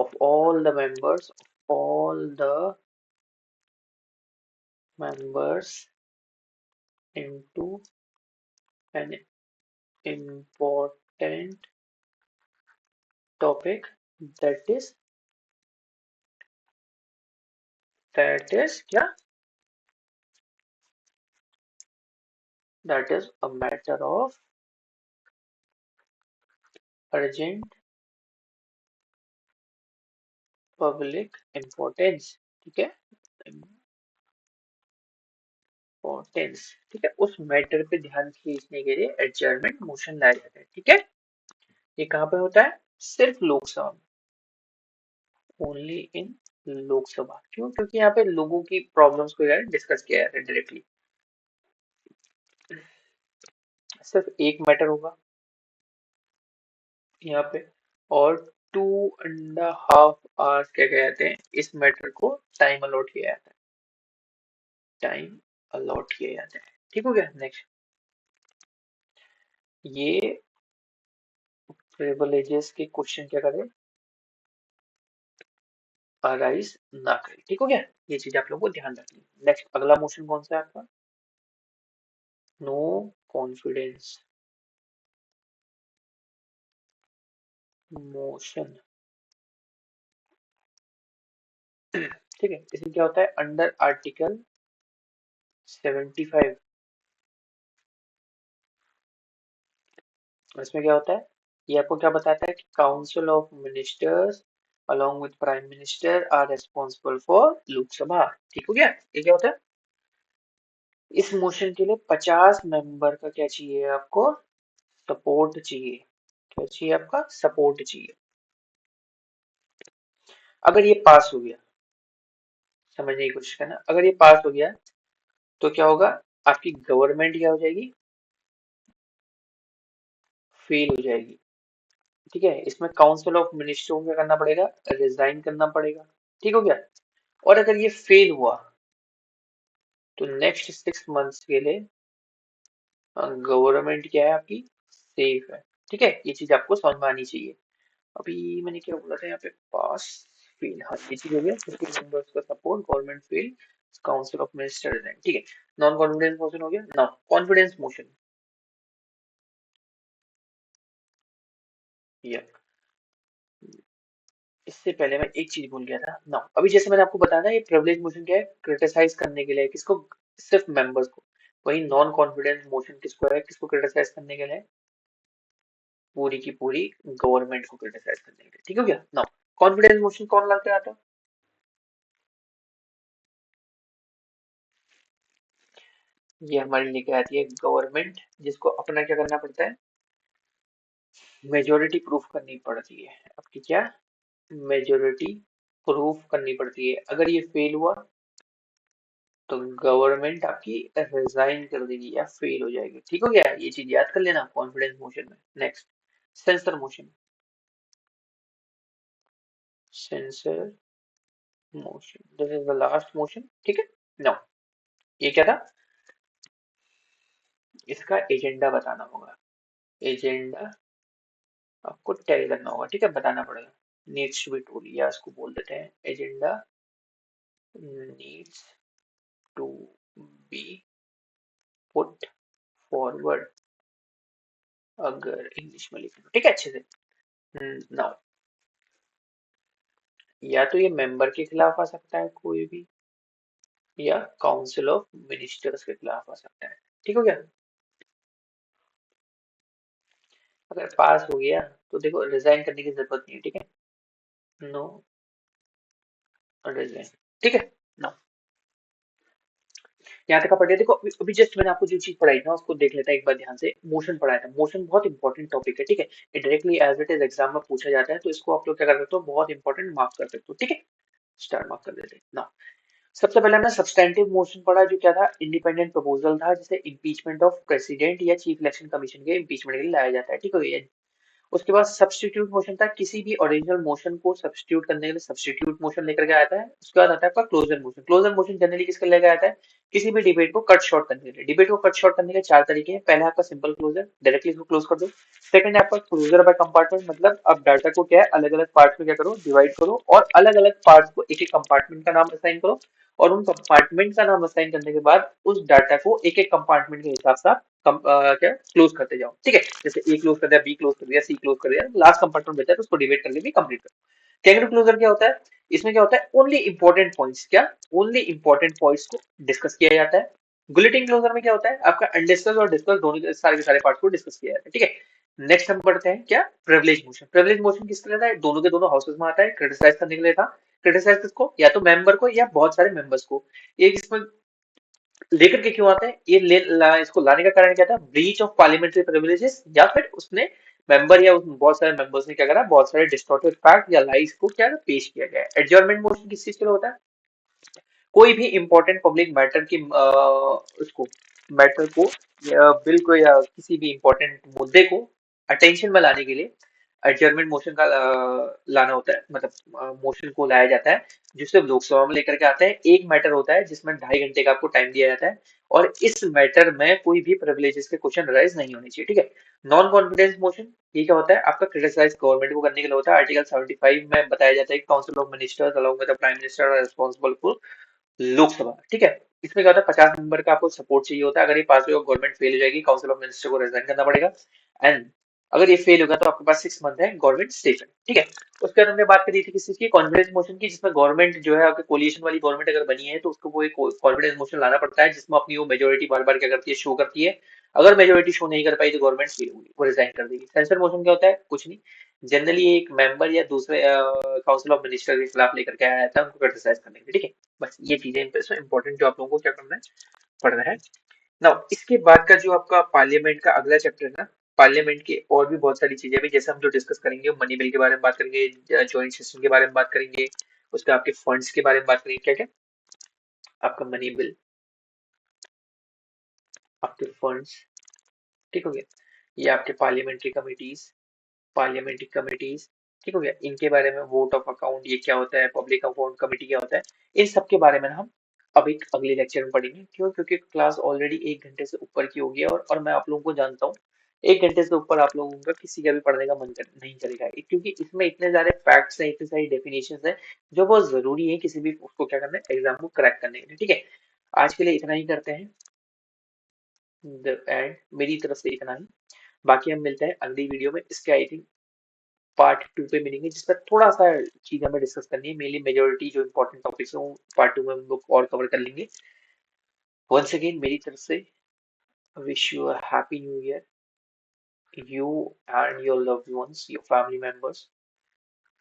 A: of all the members, all the members into an important topic that is क्या, that is a matter of urgent public importance। ठीक है, इम्पोर्टेंस, ठीक है, उस मैटर पे ध्यान खींचने के लिए एडजर्नमेंट मोशन लाया जाता है। ठीक है, ये कहाँ पे होता है, सिर्फ लोकसभा में, ओनली इन लोकसभा। क्यों, क्योंकि यहाँ पे लोगों की प्रॉब्लम्स को यार डिस्कस किया जाता है डायरेक्टली, सिर्फ एक मैटर होगा यहाँ पे, और 2.5 आवर्स क्या कहते हैं, इस मैटर को टाइम अलॉट किया जाता है, टाइम अलॉट किया जाता है। ठीक हो गया, नेक्स्ट, ये प्रिविलेजेस के क्वेश्चन क्या करें, अराइज ना करें। ठीक हो गया, ये चीज आप लोगों को ध्यान रखनी है। नेक्स्ट, अगला मोशन कौन सा है आपका, नो कॉन्फिडेंस मोशन। ठीक है, इसमें क्या होता है, अंडर आर्टिकल 75, इसमें क्या होता है, ये आपको क्या बताता है कि council of ministers along with prime minister are responsible for Lok Sabha. ठीक हो गया, ये क्या होता है, इस मोशन के लिए 50 मेंबर का क्या चाहिए आपको, सपोर्ट चाहिए। क्या चाहिए आपका, सपोर्ट चाहिए। अगर ये पास हो गया, समझने की कोशिश करना, अगर ये पास हो गया तो क्या होगा, आपकी गवर्नमेंट क्या हो जाएगी, फेल हो जाएगी। ठीक है, इसमें काउंसिल ऑफ मिनिस्टर को क्या करना पड़ेगा, रिजाइन करना पड़ेगा। ठीक हो गया, और अगर ये फेल हुआ तो नेक्स्ट 6 मंथ्स के लिए गवर्नमेंट क्या है आपकी, सेफ है। ठीक है, ये चीज आपको समझ में आनी चाहिए। अभी मैंने क्या बोला था यहाँ पे, पास फेल, हाँ ये चीज हो गया, 50 मेंबर्स का support, government fail, council of minister resign. ठीक है, नॉन कॉन्फिडेंस मोशन हो गया ना, कॉन्फिडेंस मोशन, या इससे पहले मैं एक चीज भूल गया था ना, अभी जैसे मैंने आपको बताया ना, ये प्रिविलेज मोशन क्या है, क्रिटिसाइज करने के लिए, किसको, सिर्फ मेंबर्स को। वही नॉन कॉन्फिडेंस मोशन किसको है, किसको क्रिटिसाइज करने के लिए, पूरी की पूरी गवर्नमेंट को क्रिटिसाइज करने के लिए। ठीक हो गया ना, कॉन्फिडेंस मोशन कौन लाते आता है, ये हमारी लेके आती है गवर्नमेंट, जिसको अपना क्या करना पड़ता है, मेजोरिटी प्रूफ करनी पड़ती है आपकी, क्या, मेजोरिटी प्रूफ करनी पड़ती है। अगर ये फेल हुआ तो गवर्नमेंट आपकी रिजाइन कर देगी या फेल हो जाएगी। ठीक हो गया, ये चीज याद कर लेना कॉन्फिडेंस मोशन में। Next, censure motion, censure motion, this is the last motion. ठीक है, नो, ये क्या था, इसका एजेंडा बताना होगा, एजेंडा आपको टेल करना होगा। ठीक है, बताना पड़ेगा, नीड्स टू बी टोल्ड, या इसको बोल देते हैं agenda needs to be put forward, अगर इंग्लिश में लिखे तो। ठीक है, अच्छे से, नाउ, या तो ये मेंबर के खिलाफ आ सकता है कोई भी, या काउंसिल ऑफ मिनिस्टर्स के खिलाफ आ सकता है। ठीक हो गया। अगर पास हो गया तो देखो रिजाइन करने की जरूरत नहीं है, ठीक है। नो रिजाइन, ठीक है। नो, यहाँ तक का पढ़ लिया। देखो अभी अभी जस्ट मैंने आपको जो चीज पढ़ाई ना उसको देख लेता है एक बार ध्यान से। मोशन पढ़ाया था, मोशन बहुत इंपॉर्टेंट टॉपिक है, ठीक है। ये directly as it is exam में पूछा जाता है, तो इसको आप लोग क्या कर सकते हो, बहुत इंपॉर्टेंट मार्क कर सकते हो, ठीक है। स्टार मार्क कर देते हैं ना। सबसे पहले हमने सब्सटैंटिव मोशन पढ़ा, जो क्या था, इंडिपेंडेंट प्रपोजल था जिसे इम्पीचमेंट ऑफ प्रेसिडेंट या चीफ इलेक्शन कमीशन के इम्पीचमेंट के लिए लाया जाता है, ठीक है। उसके बाद सब्स्टिट्यूट मोशन था, किसी भी ओरिजिनल मोशन को सब्स्टिट्यूट करने के लिए सब्स्टिट्यूट मोशन लेकर के आता है। उसके बाद आता है आपका closure motion. Closure motion generally किसके लेकर आता है, किसी भी डिबेट को कट शॉर्ट करने के लिए। डिबेट को कट शॉर्ट करने के चार तरीके हैं। पहला आपका सिंपल क्लोजर, डायरेक्टली इसको क्लोज कर दो। सेकंड है आपका क्लोजर बाय कंपार्टमेंट, मतलब अब डाटा को क्या है, अलग अलग पार्ट्स में क्या करो, डिवाइड करो और अलग अलग पार्ट्स को एक एक कंपार्टमेंट का नाम असाइन करो। और उन कंपार्टमेंट का नाम असाइन करने के बाद उस डाटा को एक एक कंपार्टमेंट के हिसाब से आप क्या क्लोज करते जाओ, ठीक है। जैसे ए क्लोज कर दिया, बी क्लोज कर दिया, सी क्लोज कर दिया, लास्ट कंपार्टमेंट बचा है तो उसको डिवाइड करके भी कंप्लीट करो। कैंगरू क्लोजर क्या होता है, इसमें क्या होता है, ओनली इंपॉर्टेंट पॉइंट्स, क्या ओनली इंपॉर्टेंट पॉइंट्स को डिस्कस किया जाता है। गुलेटिंग क्लोजर में क्या होता है, आपका अनडिस्कस और डिस्कस दोनों के सारे पार्ट्स को डिस्कस किया जाता है, ठीक है। नेक्स्ट हम पढ़ते हैं क्या, प्रिविलेज मोशन। प्रिविलेज मोशन किसके लिए था, दोनों के दोनों हाउसेज में आता है, क्रिटिसाइज करने के लिए था। क्रिटिसाइज किसको, या तो मेंबर को या बहुत सारे मेंबर्स को। एक इसमें लेकर के क्यों आता है, इसको लाने का कारण क्या था, ब्रीच ऑफ पार्लियामेंट्री प्रिविलेजेस, या फिर उसने मेंबर या बहुत सारे मेंबर्स ने क्या करा, बहुत सारे डिस्टॉर्टेड फैक्ट या लाइज को क्या पेश किया गया है। एडजर्नमेंट मोशन किस चीज के लिए होता है, कोई भी इंपॉर्टेंट पब्लिक मैटर की उसको मैटर को या बिल को या किसी भी इंपॉर्टेंट मुद्दे को अटेंशन में लाने के लिए एडजर्नमेंट मोशन का लाना होता है, मतलब मोशन को लाया जाता है, जिसे लोकसभा में लेकर के आते हैं। एक मैटर होता है जिसमें 2.5 घंटे का आपको टाइम दिया जाता है, और इस मैटर में कोई भी प्रिविलेजेस के क्वेश्चन राइज नहीं होने चाहिए, ठीक है। नॉन कॉन्फिडेंस मोशन ये क्या होता है, आपका क्रिटिसाइज गवर्नमेंट को करने के लिए होता है। आर्टिकल 75 में बताया जाता है कि council of ministers along with the prime minister are responsible for Lok Sabha, ठीक है। इसमें क्या होता है, 50 नंबर का आपको सपोर्ट चाहिए होता है। अगर ये पास हो, गवर्नमेंट फेल हो जाएगी, काउंसिल ऑफ मिनिस्टर को रिजाइन करना पड़ेगा। एंड अगर ये फेल होगा तो आपके पास 6 मंथ है, गवर्नमेंट स्टे करे, ठीक है। उसके बाद हमने बात करी थी किस चीज की, कॉन्फिडेंस मोशन की, जिसमें गवर्नमेंट जो है आपके कोलिशन वाली गवर्नमेंट अगर बनी है तो उसको वो एक कॉन्फिडेंस मोशन लाना पड़ता है, जिसमें अपनी वो मेजोरिटी बार बार क्या करती है, शो करती है। अगर मेजोरिटी शो नहीं कर पाई तो गवर्नमेंट फेल होगी, वो रिजाइन कर देगी। सेंसर मोशन क्या होता है, कुछ नहीं, जनरली एक मेंबर या दूसरे काउंसिल ऑफ मिनिस्टर के खिलाफ लेकर के आया जाता है उनको क्रिटिसाइज करने के लिए, ठीक है। बस ये चीजें इंपॉर्टेंट जो आप लोगों को क्या करना है, पढ़ना है। नाउ इसके बाद का जो आपका पार्लियामेंट का अगला चैप्टर है ना, पार्लियामेंट के और भी बहुत सारी चीजें भी, जैसे हम जो डिस्कस करेंगे मनी बिल के बारे में बात करेंगे, जॉइंट सेशन के बारे में बात करेंगे, उसके आपके फंड्स के बारे में बात करेंगे, क्या क्या, आपका मनी बिल, आपके फंड्स, ठीक हो गया। ये आपके पार्लियामेंट्री कमिटीज, ठीक हो गया, इनके बारे में, वोट ऑफ अकाउंट ये क्या होता है, पब्लिक अकाउंट कमेटी क्या होता है, इन सब के बारे में हम अब एक अगले लेक्चर में पढ़ेंगे। क्यों, क्योंकि क्लास ऑलरेडी 1 घंटे से ऊपर की हो गई है, और मैं आप लोगों को जानता हूँ 1 घंटे से ऊपर आप लोगों का किसी का भी पढ़ने का नहीं करेगा, क्योंकि इसमें इतने सारे फैक्ट्स हैं, इतनी सारी डेफिनेशन है जो बहुत जरूरी है किसी भी उसको क्या करना है, एग्जाम को क्रैक करने के लिए, ठीक है। आज के लिए इतना ही करते हैं, एंड मेरी तरफ से इतना ही। बाकी हम मिलते हैं अगली वीडियो में, इसके आई थिंक पार्ट 2 पे मिलेंगे, जिस पर थोड़ा सा चीज हमें डिस्कस करनी है, मेनली मेजोरिटी जो इंपॉर्टेंट टॉपिक्स हैं वो पार्ट 2 में हम लोग और कवर कर लेंगे। वंस अगेन मेरी तरफ से wish you a happy new year, you and your loved ones, your family members,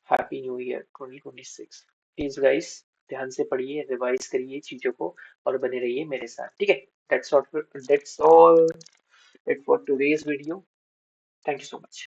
A: happy new year 2026। Please guys ध्यान से पढ़िए, रिवाइज करिए चीजों को, और बने रहिए मेरे साथ, ठीक है। That's all it for today's video. Thank you so much.